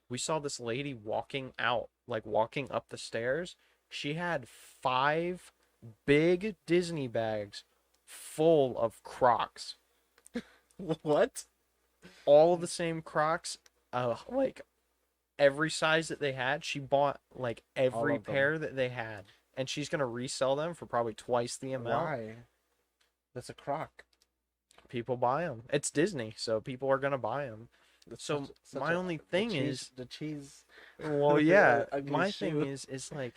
we saw this lady walking out, like walking up the stairs. She had 5 big Disney bags full of Crocs, What? all the same Crocs, like every size that they had. She bought like All every of them. pair that they had, and she's gonna resell them for probably twice the amount. Why? That's a crock. People buy them. It's Disney, so people are gonna buy them. It's So such my only thing is, the cheese. well, yeah, Ugly my shoe. thing is like,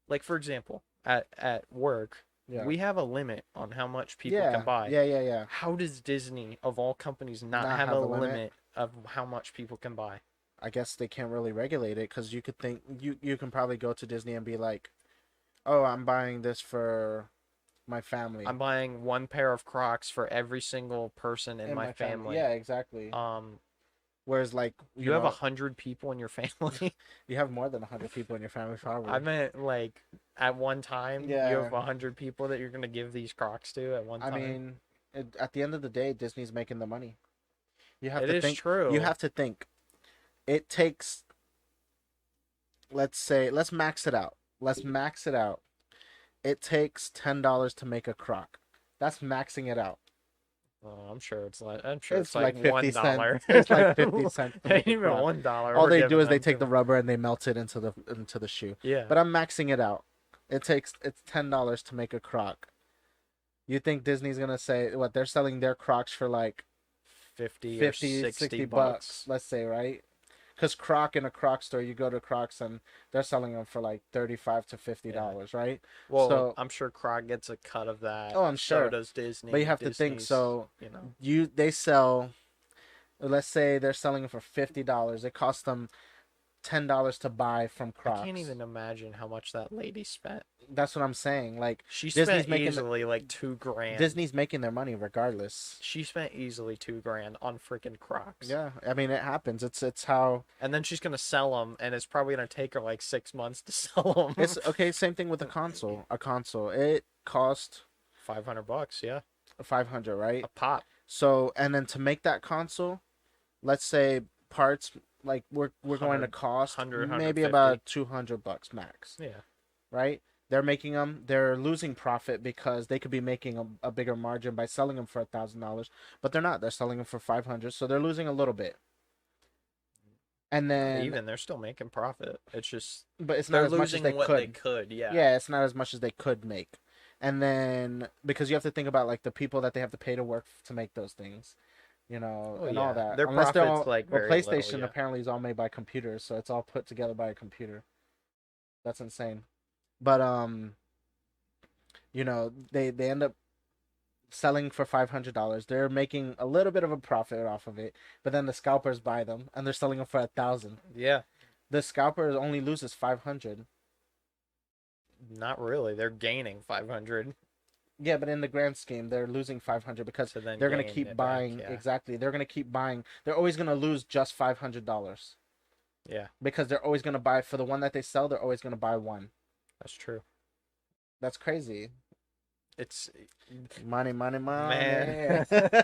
like for example, at work, Yeah. we have a limit on how much people Yeah. can buy. Yeah, yeah, yeah. How does Disney, of all companies, not Not have have a a limit? limit of how much people can buy? I guess they can't really regulate it because you could think you can probably go to Disney and be like, "Oh, I'm buying this for my family." I'm buying one pair of Crocs for every single person in my family. Yeah, exactly. Um, Whereas like you have 100 people in your family. you have more than 100 people in your family probably. I meant like at one time, you Yeah. have 100 people that you're gonna give these Crocs to at one I time. mean, at the end of the day, Disney's making the money. You have It to is think. true. You have to think. It takes. Let's max it out. Let's max it out. It takes $10 to make a crock. That's maxing it out. Oh, I'm sure It's it's like like 50 $1. cents. It's like 50 cents to make Ain't a even crock. $1. All we're they do giving is they them take to the rubber and they melt it into the shoe. Yeah. But I'm maxing it out. It's $10 to make a crock. You think Disney's gonna say what they're selling their Crocs for like 50 or 50, 60 60 bucks. let's say, right? Because Croc in a Croc store, you go to Crocs and they're selling them for like $35 to $50, right? Well, So I'm sure Croc gets a cut of that. oh, I'm sure. So does Disney. But you have to think. Disney's, So you know. they sell. Let's say they're selling it for $50. It costs them $10 to buy from Crocs. I can't even imagine how much that lady spent. That's what I'm saying. Like She Disney's spent making easily like $2,000. Disney's making their money regardless. She spent easily $2,000 on freaking Crocs. Yeah, I mean it happens. It's how And then she's gonna sell them, and it's probably gonna take her like 6 months to sell them. it's okay. Same thing with a console. A console it cost $500, yeah, 500, right? a pop. So and then to make that console, let's say parts like we're going to 100, cost 100, maybe 150. about $200 max, Yeah, right? They're making them. They're losing profit because they could be making a bigger margin by selling them for $1,000, but they're not. They're selling them for 500, so they're losing a little bit. And then, even they're still making profit. It's just but it's not they're as much as losing they what could. they could. Yeah. Yeah, it's not as much as they could make. And then because you have to think about like the people that they have to pay to work to make those things, and Oh, all yeah. that. Their Unless they're profit's, all, like, well, very little, PlayStation yeah. apparently is all made by computers, so it's all put together by a computer. That's insane. But they end up selling for $500. They're making a little bit of a profit off of it, but then the scalpers buy them and they're selling them for 1,000. Yeah. The scalper only loses 500. Not really. They're gaining 500. Yeah, but in the grand scheme, they're losing 500 because to then they're gonna gain keep it back. buying. Yeah, Exactly, they're gonna keep buying. They're always gonna lose just $500 yeah, because they're always gonna buy for the one that they sell. They're always gonna buy one. that's true. That's crazy. It's Money, money, man. money.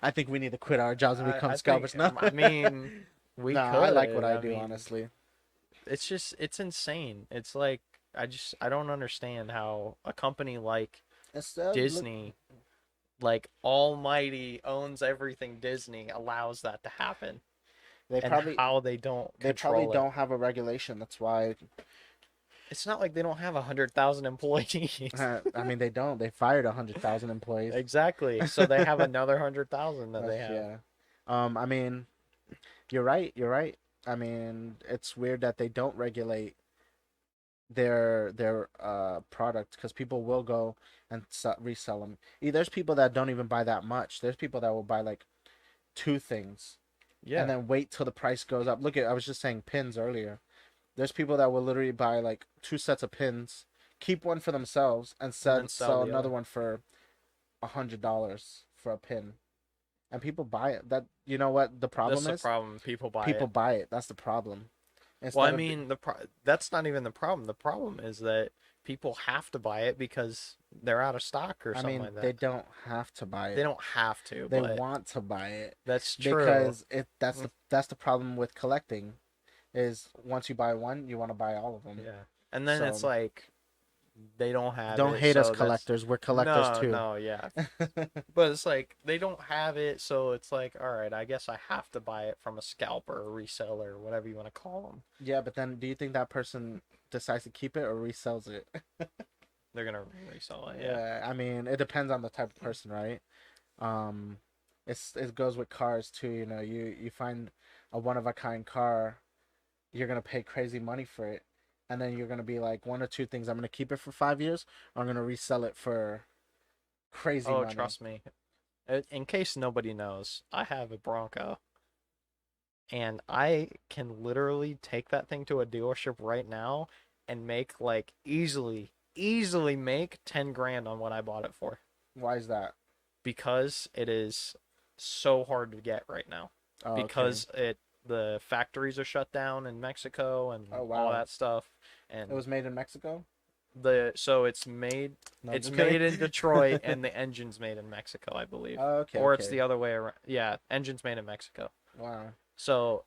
I think we need to quit our jobs and become I scalpers think now. I mean we Nah, could. I like what I do, mean, honestly. it's just it's insane. It's like I don't understand how a company like It's, look, Disney, like Almighty owns everything Disney, allows that to happen, they and probably how they don't they probably control it. don't have a regulation. That's why. It's not like they don't have 100,000 employees. I mean, they don't. They fired 100,000 employees. Exactly. So they have another 100,000 that they have. Yeah. I mean, you're right. You're right. I mean, it's weird that they don't regulate their product because people will go and resell them. There's people that don't even buy that much. There's people that will buy like two things Yeah. and then wait till the price goes up. Look at I was just saying pins earlier. There's people that will literally buy like two sets of pins, keep one for themselves, and then sell the another other. one for $100 for a pin. And people buy it. That you know what the That's problem the is? problem. People buy People it. buy it. That's the problem. Well, I Instead of mean, that's not even the problem. The problem is that people have to buy it because they're out of stock or I something mean, like they that. don't have to buy They it. don't have to, They but want to buy it that's true. because that's the problem with collecting is once you buy one, you want to buy all of them. Yeah. And then it's So like they don't have don't it, hate us so that's collectors. We're collectors no, too. no, yeah. But it's like they don't have it, so it's like, all right, I guess I have to buy it from a scalper or reseller or whatever you want to call them. Yeah, but then do you think that person decides to keep it or resells it? They're gonna resell it. Yeah. I mean, it depends on the type of person, right? Um, it goes with cars too. You know, you find a one of a kind car, you're gonna pay crazy money for it, and then you're gonna be like one or two things. I'm gonna keep it for 5 years, or I'm gonna resell it for crazy Oh, money. trust me. In case nobody knows, I have a Bronco, and I can literally take that thing to a dealership right now and make like easily make 10 grand on what I bought it for Why is that? because it is so hard to get right now Oh, okay. because the factories are shut down in Mexico and Oh, all wow. that stuff and It was made in Mexico. so it's made No, it's just made kidding. in Detroit and the engine's made in Mexico, I believe. Oh, okay. Or Okay. it's the other way around. Yeah, engine's made in Mexico. Wow. So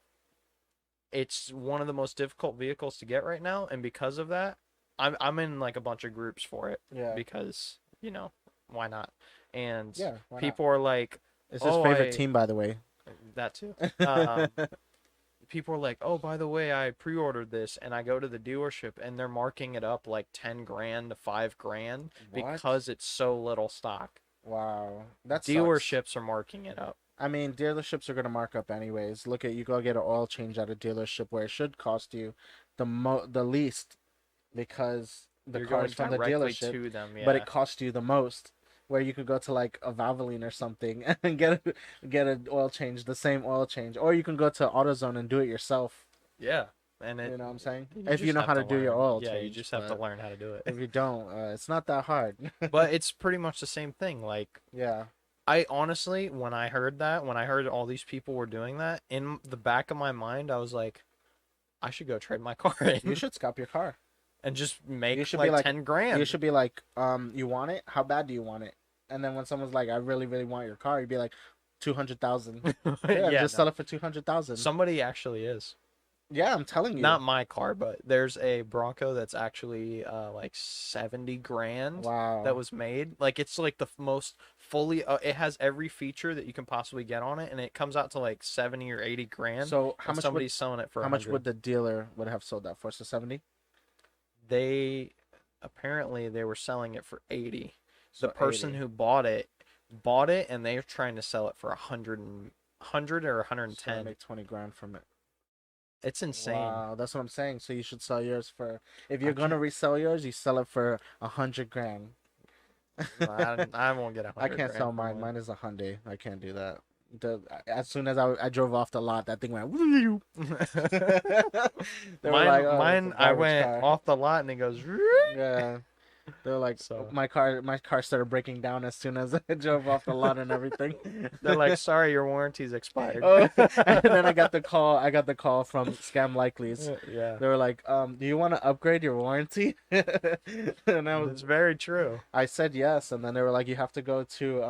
it's one of the most difficult vehicles to get right now, and because of that, I'm in like a bunch of groups for it Yeah. because, why not? And Yeah. Why not? people are like, It's his "Oh, favorite team, by the way. that too." Um, people are like, "Oh, by the way, I pre-ordered this," and I go to the dealership and they're marking it up like 10 grand to 5 grand What? because it's so little stock. Wow. That sucks. Dealerships are marking it up. I mean, dealerships are gonna mark up anyways. Look at you go get an oil change at a dealership where it should cost you the least because the You're car going is from the directly dealership, to them, yeah. but it costs you the most. Where you could go to like a Valvoline or something and get an oil change, the same oil change, or you can go to AutoZone and do it yourself. Yeah, and You know what I'm saying? you If you just know have how to do your learn. oil Yeah, change, you just have to but learn how to do if it. you don't, it's not that hard. But it's pretty much the same thing. Like, Yeah. I honestly, when I heard all these people were doing that, in the back of my mind, I was like, I should go trade my car in You should scalp your car. and just You make should like be like 10 grand. You should be like, you want it? How bad do you want it? And then when someone's like, I really, really want your car, you'd be like, 200,000. Yeah, Yeah, just no. sell it for 200,000. Somebody actually is. Yeah, I'm telling you. Not my car, but there's a Bronco that's actually like 70 grand Wow. that was made. Like it's like the most fully it has every feature that you can possibly get on it, and it comes out to like 70 or 80 grand. So how and much somebody's selling it for how much 100. would the dealer would have sold that for? So 70? They apparently they were selling it for 80. So The person 80. who bought it and they're trying to sell it for 100 or So 110. make 20 grand from it. It's insane. Wow, that's what I'm saying. So you should sell yours for. If I you're gonna can't- resell yours, you sell it for 100 grand. I won't get 100 I can't grand sell for mine. one. Mine is a Hyundai. I can't do that. As soon as I drove off the lot, that thing went. Woo! They were Mine, like, "Oh, it's a mine. I garbage went car." off the lot and it goes. Yeah, They're like, So my car started breaking down as soon as I drove off the lot and everything. they're like, sorry, your warranty's expired. Oh, and then I got the call from Scam Likelies. Yeah, They were like, do you want to upgrade your warranty? And that's very true. I said yes, and then they were like, you have to go to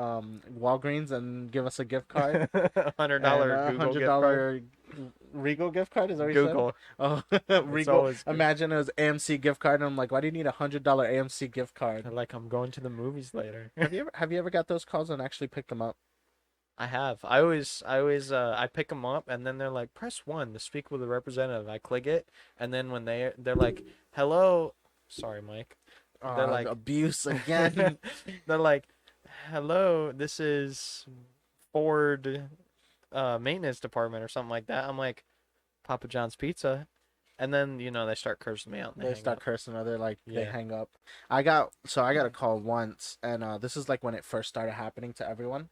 Walgreens and give us a gift card $100 and a Google hundred gift card. dollar Regal gift card. Is that what you said? Google. Oh, It's Regal. always good. Imagine it was AMC gift card, and I'm like, why do you need $100 AMC gift card? They're like, I'm going to the movies later. Have you ever got those calls and actually picked them up? I have. I pick them up and then they're like, press 1 to speak with a representative. I click it, and then when they're like, hello, sorry, Mike. They're like abuse again. they're like, hello, this is Ford maintenance department or something like that. I'm like, Papa John's Pizza, and then they start cursing me out. And They hang start up. cursing, or they Yeah. hang up. I got a call once, and this is like when it first started happening to everyone,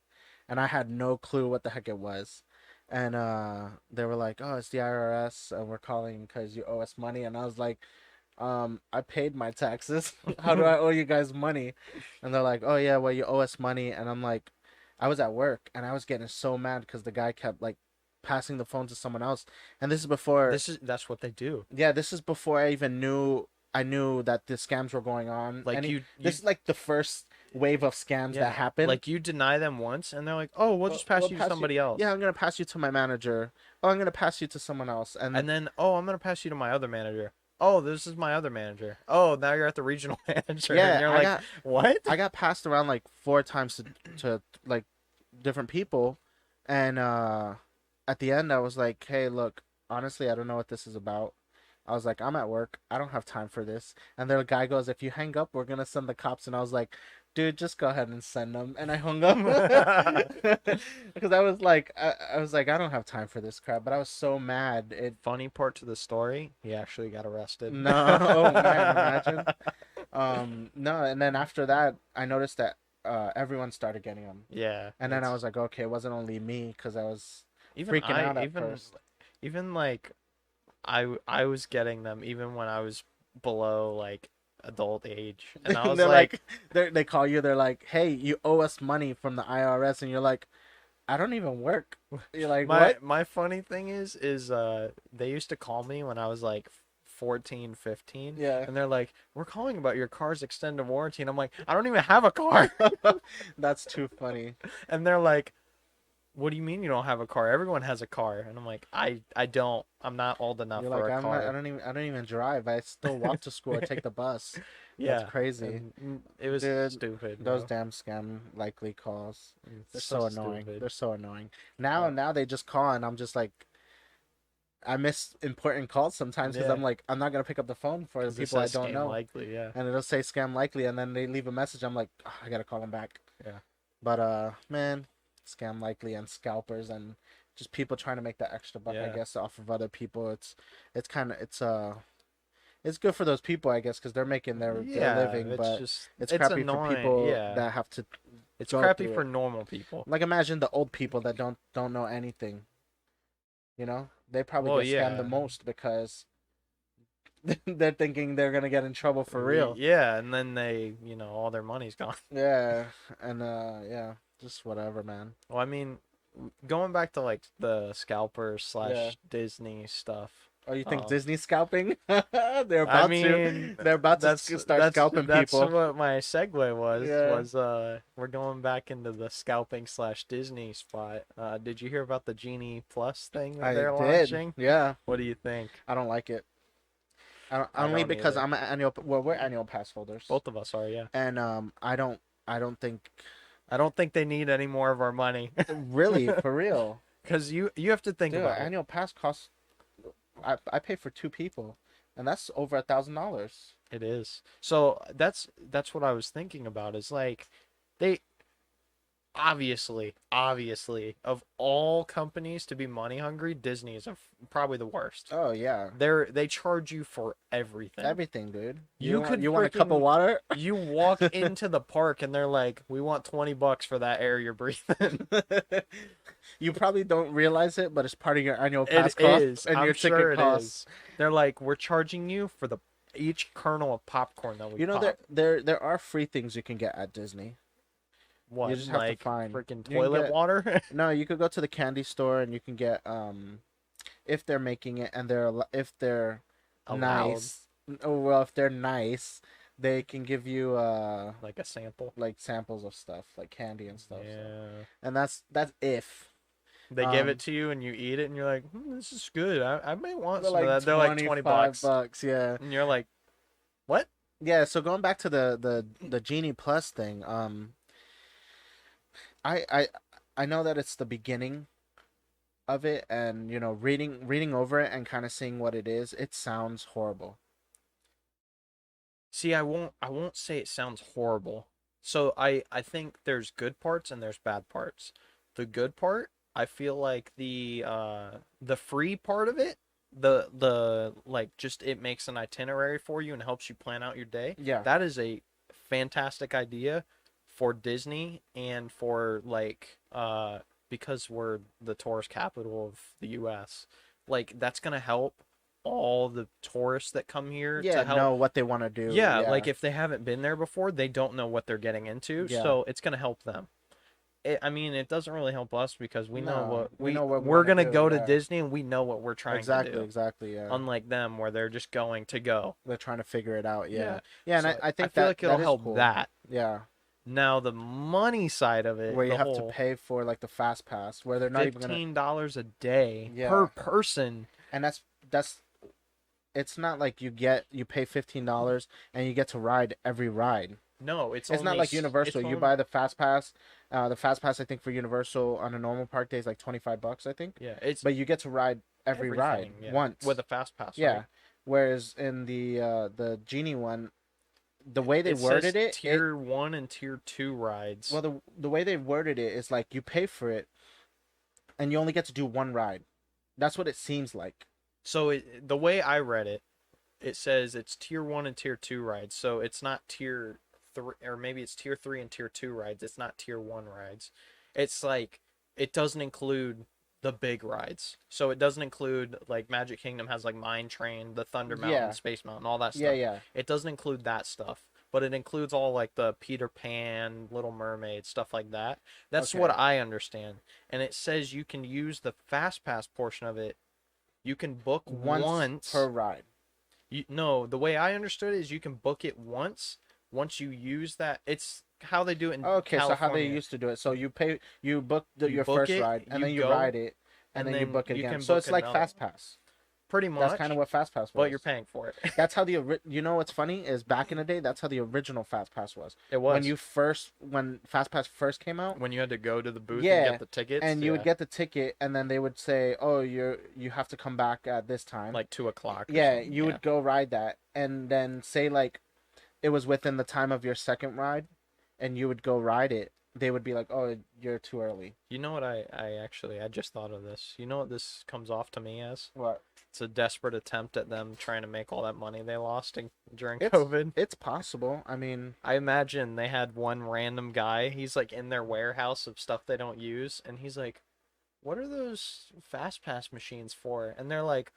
and I had no clue what the heck it was, and they were like, "Oh, it's the IRS, and we're calling because you owe us money," and I was like, I paid my taxes. How do I owe you guys money? And they're like, "Oh yeah, well you owe us money," and I'm like, I was at work, and I was getting so mad because the guy kept like passing the phone to someone else, and this is before. That's what they do. Yeah, this is before I even knew. I knew that the scams were going on. Like And you this is like the first wave of scams that happened. Like you deny them once, and they're like, "Oh, we'll just pass We'll you to somebody else." Yeah, I'm gonna pass you to my manager. Oh, I'm gonna pass you to someone else. And And then, "Oh, I'm gonna pass you to my other manager." "Oh, this is my other manager." "Oh, now you're at the regional manager." Yeah, and you're I like, got "What?" I got passed around like 4 times to like different people, and at the end I was like, hey, look, honestly, I don't know what this is about. I was like, I'm at work. I don't have time for this. And the guy goes, if you hang up, we're gonna send the cops. And I was like, dude, just go ahead and send them. And I hung up because I was like, I don't have time for this crap. But I was so mad. Funny part to the story, he actually got arrested. No, oh man, imagine. No, and then after that, I noticed that everyone started getting them. Yeah. And then I was like, okay, it wasn't only me because I was even freaking out at first. Even like I was getting them even when I was below like adult age, and I was They're like, they call you. They're like, hey, you owe us money from the IRS, and you're like, I don't even work. You're like, what? my funny thing is they used to call me when I was like 14, 15. Yeah. And they're like, we're calling about your car's extended warranty, and I'm like, I don't even have a car. That's too funny. And they're like, what do you mean you don't have a car? Everyone has a car. And I'm like, I don't. I'm not old enough You're for like, a car. I don't even drive. I still walk to school or take the bus. Yeah. That's crazy. And it was Dude, stupid. Those damn scam likely calls. They're It's so annoying. stupid. They're so annoying. Now they just call, and I'm just like, I miss important calls sometimes because Yeah. I'm like, I'm not gonna pick up the phone for the 'Cause it people I says don't scam know. likely, yeah. And it'll say scam likely, and then they leave a message. I'm like, "Oh, I gotta call them back." Yeah. But man, scam likely and scalpers and just people trying to make that extra buck, I Yeah. guess, off of other people. It's kind of it's good for those people, I guess, because they're making their living. It's But just it's it's crappy annoying. for people Yeah. that have to It's go crappy through for it. normal people. Like imagine the old people that don't know anything. You know, they probably Well, get scammed the yeah. most because they're thinking they're gonna get in trouble for real. Yeah, and then all their money's gone. Yeah, and yeah, just whatever, man. Well, I mean, going back to like the scalper Yeah. / Disney stuff. Oh, you think Oh. Disney's scalping? They're I about mean, to. They're about to start scalping that's people. what my segue was. Yeah. We're going back into the scalping / Disney spot. Did you hear about the Genie Plus thing that I they're did. launching? Yeah, What do you think? I don't like it. I Only don't because either. I'm an annual. Well, we're annual pass holders. Both of us are, yeah. And I don't think I don't think they need any more of our money. really for real. Because you have to think Dude, about it. annual pass costs. I pay for 2 people, and that's over $1,000. It is. So that's what I was thinking about. Is like they obviously of all companies to be money hungry, Disney is probably the worst. Oh yeah, They charge you for everything. everything, dude. You want, could you want a cup of freaking- water? You walk into the park and they're like, "We want $20 for that air you're breathing." You probably don't realize it, but it's part of your annual It pass cost is. and I'm your sure ticket it costs. is. They're like, "We're charging you for the each kernel of popcorn that we You know, pop. there are free things you can get at Disney. You What, just have to like find. freaking You can toilet get water? no. You could go to the candy store and you can get if they're making it and if they're Allowed, nice. Oh well, if they're nice, they can give you like a sample. like samples of stuff like candy and stuff. So, Yeah. and that's if They give it um to you and you eat it and you're like, this is good. I may want they're some of like that. They're like 20 25 bucks. bucks. Yeah. And you're like, what? Yeah, so going back to the Genie Plus thing, I I I know that it's the beginning of it, and you know, reading over it and kind of seeing what it is, it sounds horrible. See, I won't say it sounds horrible. So I think there's good parts and there's bad parts. The good part, I feel like the free part of it, the like just it makes an itinerary for you and helps you plan out your day. Yeah, That is a fantastic idea for Disney and for like because we're the tourist capital of the US. Like that's gonna help all the tourists that come here yeah, to help. know what they want to do. Yeah, Yeah, like if they haven't been there before, they don't know what they're getting into, yeah. so it's gonna help them. I mean, it doesn't really help us because we know No, what we know what we we're want to gonna do. go to Yeah, Disney and we know what we're trying to exactly, do. exactly. Yeah, Unlike them, where they're just going to go. they're trying to figure it out. Yeah. Yeah, yeah, and So I I think feel that like it'll that is help cool. that. Yeah, Now the money side of where it, you the have to whole pay for like the fast pass, where they're not even gonna. $15 a day Yeah, per person. and that's it's not like you pay $15 and you get to ride every ride. No, it's It's not only like Universal. it's You on buy the fast pass. The fast pass I think for Universal on a normal park day is like 25 bucks I think. yeah, it's But you get to ride every ride everything, yeah. once. With a fast pass, Yeah. right? Whereas in the Genie one, the way they It says worded it, tier 1 and tier 2 rides. well the way they worded it is like you pay for it and you only get to do one ride. That's what it seems like. So the way I read it, it says it's tier 1 and tier 2 rides. So it's not tier 3, or maybe it's tier 3 and tier 2 rides. It's not tier 1 rides. It's like it doesn't include the big rides. So it doesn't include like Magic Kingdom has like Mine Train, the Thunder Mountain, Yeah. Space Mountain, all that Yeah, stuff. yeah. It doesn't include that stuff, but it includes all like the Peter Pan, Little Mermaid, stuff like that. That's what Okay. I understand. And it says you can use the fast pass portion of it. You can book once. Per ride. No, the way I understood it is you can book it once. Once you use that, it's how they do it in Okay, so how they California. used to do it. So you book You your book first it, ride, and you then you go, ride it, and and then you then book it you again. can So book it's like another. Fast Pass. Pretty much. That's kind of what Fast Pass was. But you're paying for it. That's how you know what's funny is back in the day. That's how the original Fast Pass was. It was When Fast Pass first came out. when you had to go to the booth Yeah, and get the tickets. And you would yeah, get the ticket, and then they would say, "Oh, you have to come back at this time." like 2 o'clock. Or Yeah, something. you would go ride that, and then say like it was within the time of your second ride, and you would go ride it. They would be like, "Oh, you're too early." You know what I just thought of this. You know what this comes off to me as? What? It's a desperate attempt at them trying to make all that money they lost during It's COVID. it's possible. I mean, I imagine they had one random guy. He's like in their warehouse of stuff they don't use, and he's like, "What are those fast pass machines for?" And they're like,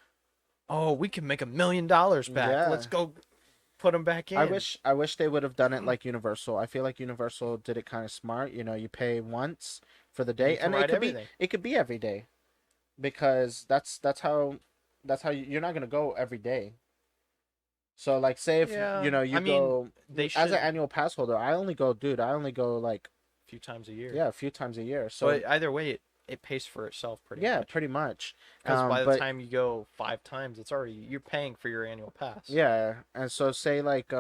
"Oh, we can make $1 million back. Yeah. Let's go put them back in." I wish they would have done it like Universal. I feel like Universal did it kind of smart. You know, you pay once for the And day, you can and it ride could everything. it could be every day, because that's how you're not gonna go every day. So like, say if Yeah, you know you I mean, go they as should an annual pass holder. I only go, dude. I only go like a few times a year. a few times a year. So But either way, it pays for itself pretty yeah, much. pretty much. Because by the But time you go 5 times, it's already you're paying for your annual pass. yeah, and so say like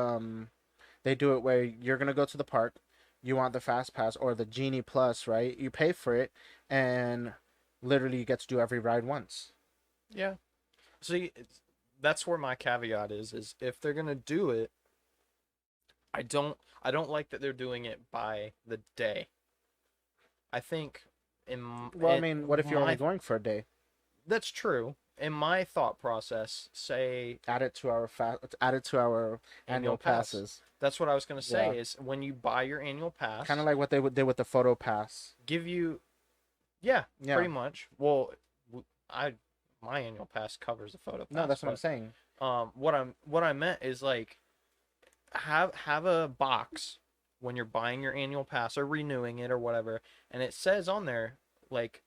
they do it where you're gonna go to the park, you want the fast pass or the Genie Plus, right? You pay for it, and literally you get to do every ride once. Yeah. See, that's where my caveat is if they're gonna do it, I don't like that they're doing it by the day. I think Well, I mean, what if you're my, only going for a day? that's true. In my thought process, say Add it to our annual pass. passes. That's what I was gonna say Yeah. is when you buy your annual pass, Kind of like what they did with the photo pass. give you, yeah, Yeah. pretty much. Well, I my annual pass covers the photo pass. No, that's what I'm but saying. What I meant is like have a box when you're buying your annual pass or renewing it or whatever, and it says on there like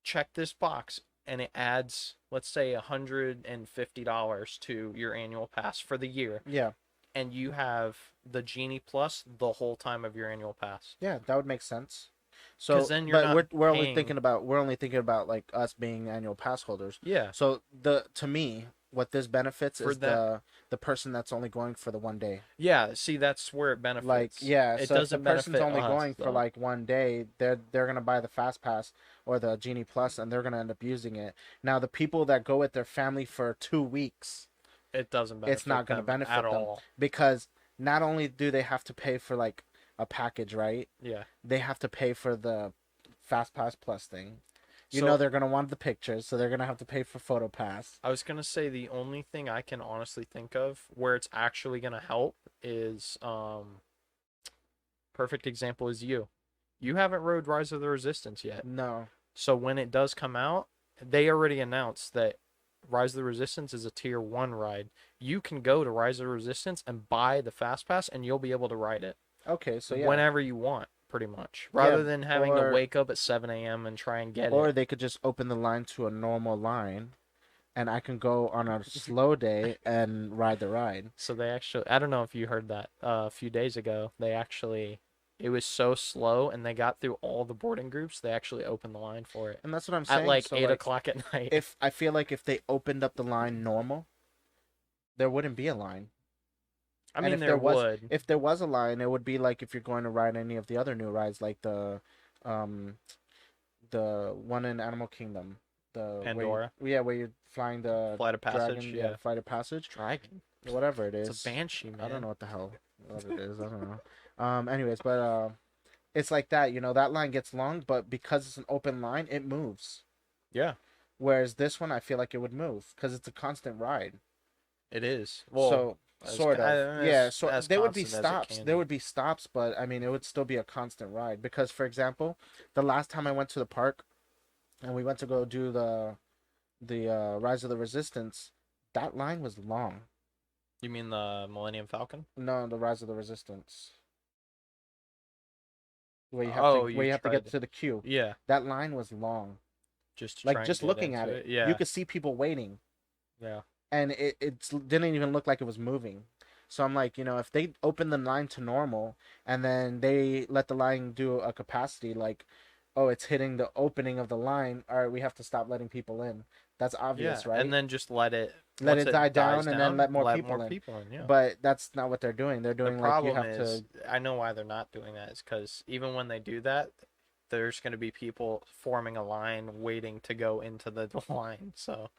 check this box, and it adds, let's say, $150 to your annual pass for the year, Yeah, and you have the Genie Plus the whole time of your annual pass. yeah, that would make sense. Because So, then you're but not we're paying. only thinking about like us being annual pass holders. Yeah, So the to me, what this benefits for is that. the person that's only going for the one day. Yeah, see, that's where it Like, benefits. yeah, It so if the doesn't person's benefit only us going for though. like one day, they're gonna buy the fast pass or the Genie Plus, and they're gonna end up using it. Now, the people that go with their family for 2 weeks, It doesn't it's not benefit gonna them at benefit them all. because not only do they have to pay for like a package, right? Yeah. They have to pay for the fast pass plus thing. You know So they're gonna want the pictures, so they're gonna have to pay for photo pass. I was gonna say the only thing I can honestly think of where it's actually gonna help is perfect example is you. You haven't rode Rise of the Resistance yet. No. So when it does come out, they already announced that Rise of the Resistance is a tier 1 ride. You can go to Rise of the Resistance and buy the fast pass and you'll be able to ride it Okay, so yeah. whenever you want, pretty much. Yeah, Rather than having to or wake up at 7 a.m. and try and get or it. they could just open the line to a normal line and I can go on a slow day and ride the ride. So they actually, I don't know if you heard that a few days ago, they actually, it was so slow and they got through all the boarding groups, they actually opened the line for it And that's what I'm at saying. like So 8 like o'clock at night. if I feel like if they opened up the line normal, there wouldn't be a line. I And mean, there would. if there was a line, it would be like if you're going to ride any of the other new rides like um the one in Animal Kingdom. The Pandora. where you're flying the Flight of Passage, dragon, yeah, yeah. the flight of passage. Dragon. Whatever it It's a is. banshee, I don't man. know what the hell what it is. I don't know. Anyways, but it's like that. You know, that line gets long, but because it's an open line, it moves. Yeah, Whereas this one, I feel like it would move because it's a constant ride. it is. Well, So sort of, yeah. So as there would be constant as it stops. can There be. would be stops, but I mean, it would still be a constant ride. Because, for example, the last time I went to the park and we went to go do the Rise of the Resistance, that line was long. You mean the Millennium Falcon? No, the Rise of the Resistance, Oh, where you you have to get tried. to the queue. Yeah, That line was long. just to Like try and just get looking at into it, it. you Yeah, could see people waiting, yeah, and didn't even look like it was moving. So I'm like, if they open the line to normal and then they let the line do a capacity, like, oh, it's hitting the opening of the line. All right, we have to stop letting people in. That's yeah. obvious, And right? then just let it. Let Once it die it dies down and then down, let more let people more in. people in. Yeah. But that's not what they're doing. They're The doing like you problem have is, to. I know why they're not doing that is because even when they do that, there's going to be people forming a line waiting to go into the line. So,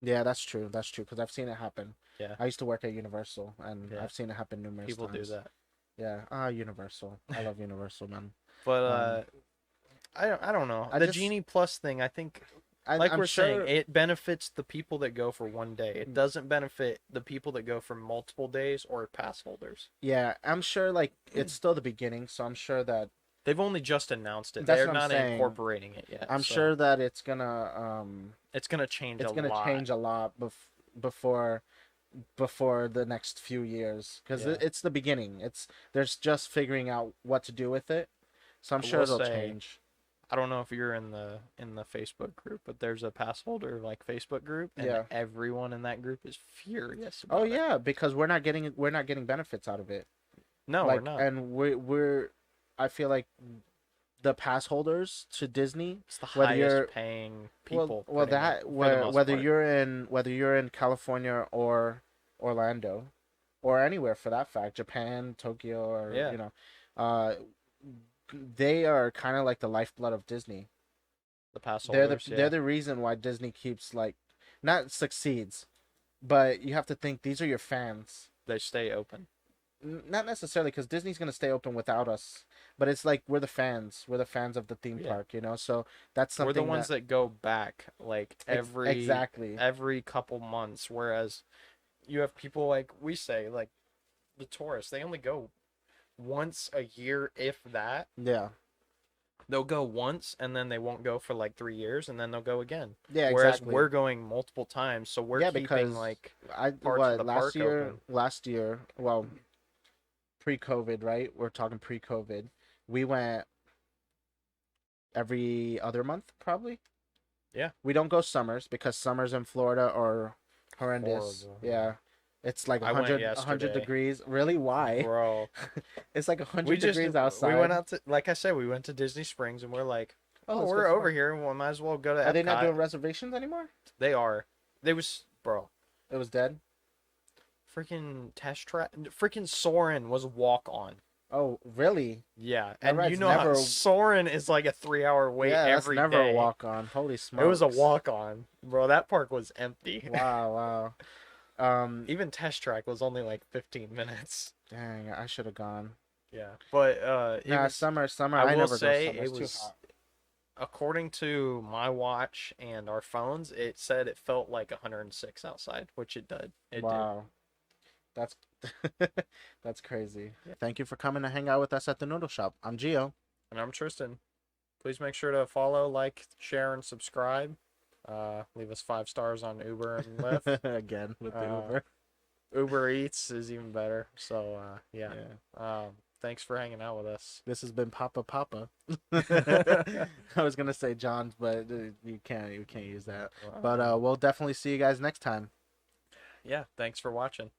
Yeah, that's true. That's true because I've seen it happen. yeah, I used to work at Universal and yeah, I've seen it happen numerous people do times. that. Yeah, Universal. I love Universal, man. But Um, I don't know. I The just Genie Plus thing, I think like I'm we're saying, sure. it benefits the people that go for one day. It doesn't benefit the people that go for multiple days or pass holders. Yeah, I'm sure. Like it's still the beginning, so I'm sure that They've only just announced it. that's They're what I'm not saying. incorporating it yet. I'm So sure that it's gonna change a it's gonna lot. change a lot before before the next few years because Yeah. it's the beginning. It's there's just figuring out what to do with it, so I'm I sure will it'll say, change. I don't know if you're in the Facebook group, but there's a pass holder like Facebook group, and Yeah. everyone in that group is furious Oh about it. yeah, because we're not getting benefits out of it. No, we're Like, not. and I feel like the pass holders to Disney, It's the whether highest you're paying well, people, well pretty much, that for the where most part. whether you're in California or Orlando, or anywhere for that fact, Japan, Tokyo, or Yeah, uh, they are kind of like the lifeblood of Disney. the pass They're the holders. they're Yeah, the reason why Disney keeps like not succeeds, but you have to think these are your fans. they stay open. Not necessarily because Disney's gonna stay open without us, but it's like we're the fans. We're the fans of the theme Yeah. park. So that's We're the something ones that that go back like exactly. every couple months, whereas you have people like we say, like the tourists, they only go once a year, if that. Yeah, they'll go once and then they won't go for like 3 years and then they'll go again. Yeah, Whereas exactly. we're going multiple times, so we're Yeah, keeping because like I parts of what the park open. last year, well, pre-COVID, right? We're talking pre-COVID. We went every other month, probably. Yeah. We don't go summers because summers in Florida are horrendous. Horrible. Yeah. It's like I went 100 yesterday. degrees. Really? Why? Bro, It's like we 100 just degrees we went outside. out to, like I said, we went to Disney Springs and we're like, Oh, oh, let's go we're for over fun. here. We might as well go to Are they not Epcot. doing reservations anymore? They are. They was bro. It was dead. Freaking test track. Freaking Soren was walk on. Oh, really? Yeah, That and you ride's know how never. Soren is like a 3 hour wait Yeah, that's every never a day. walk on. Holy It was a smokes. walk on, bro. That park was empty. Wow, wow. Even test track was only like 15 minutes. Dang, I should have gone. Yeah, but it Nah, was. summer. I I will never say go summer. it It's too was. hot. According to my watch and our phones, it said it felt like 106 outside, which it did. It did. Wow, that's that's crazy. Yeah. Thank you for coming to hang out with us at the Noodle Shop. I'm Gio. And I'm Tristan. Please make sure to follow, like, share, and subscribe. Leave us 5 stars on Uber and Lyft. Again with the Uh, Uber. Uber Eats is even better. So yeah. Yeah. Thanks for hanging out with us. This has been Papa Papa. I was gonna say John's, but you can't use that. But we'll definitely see you guys next time. Yeah, thanks for watching.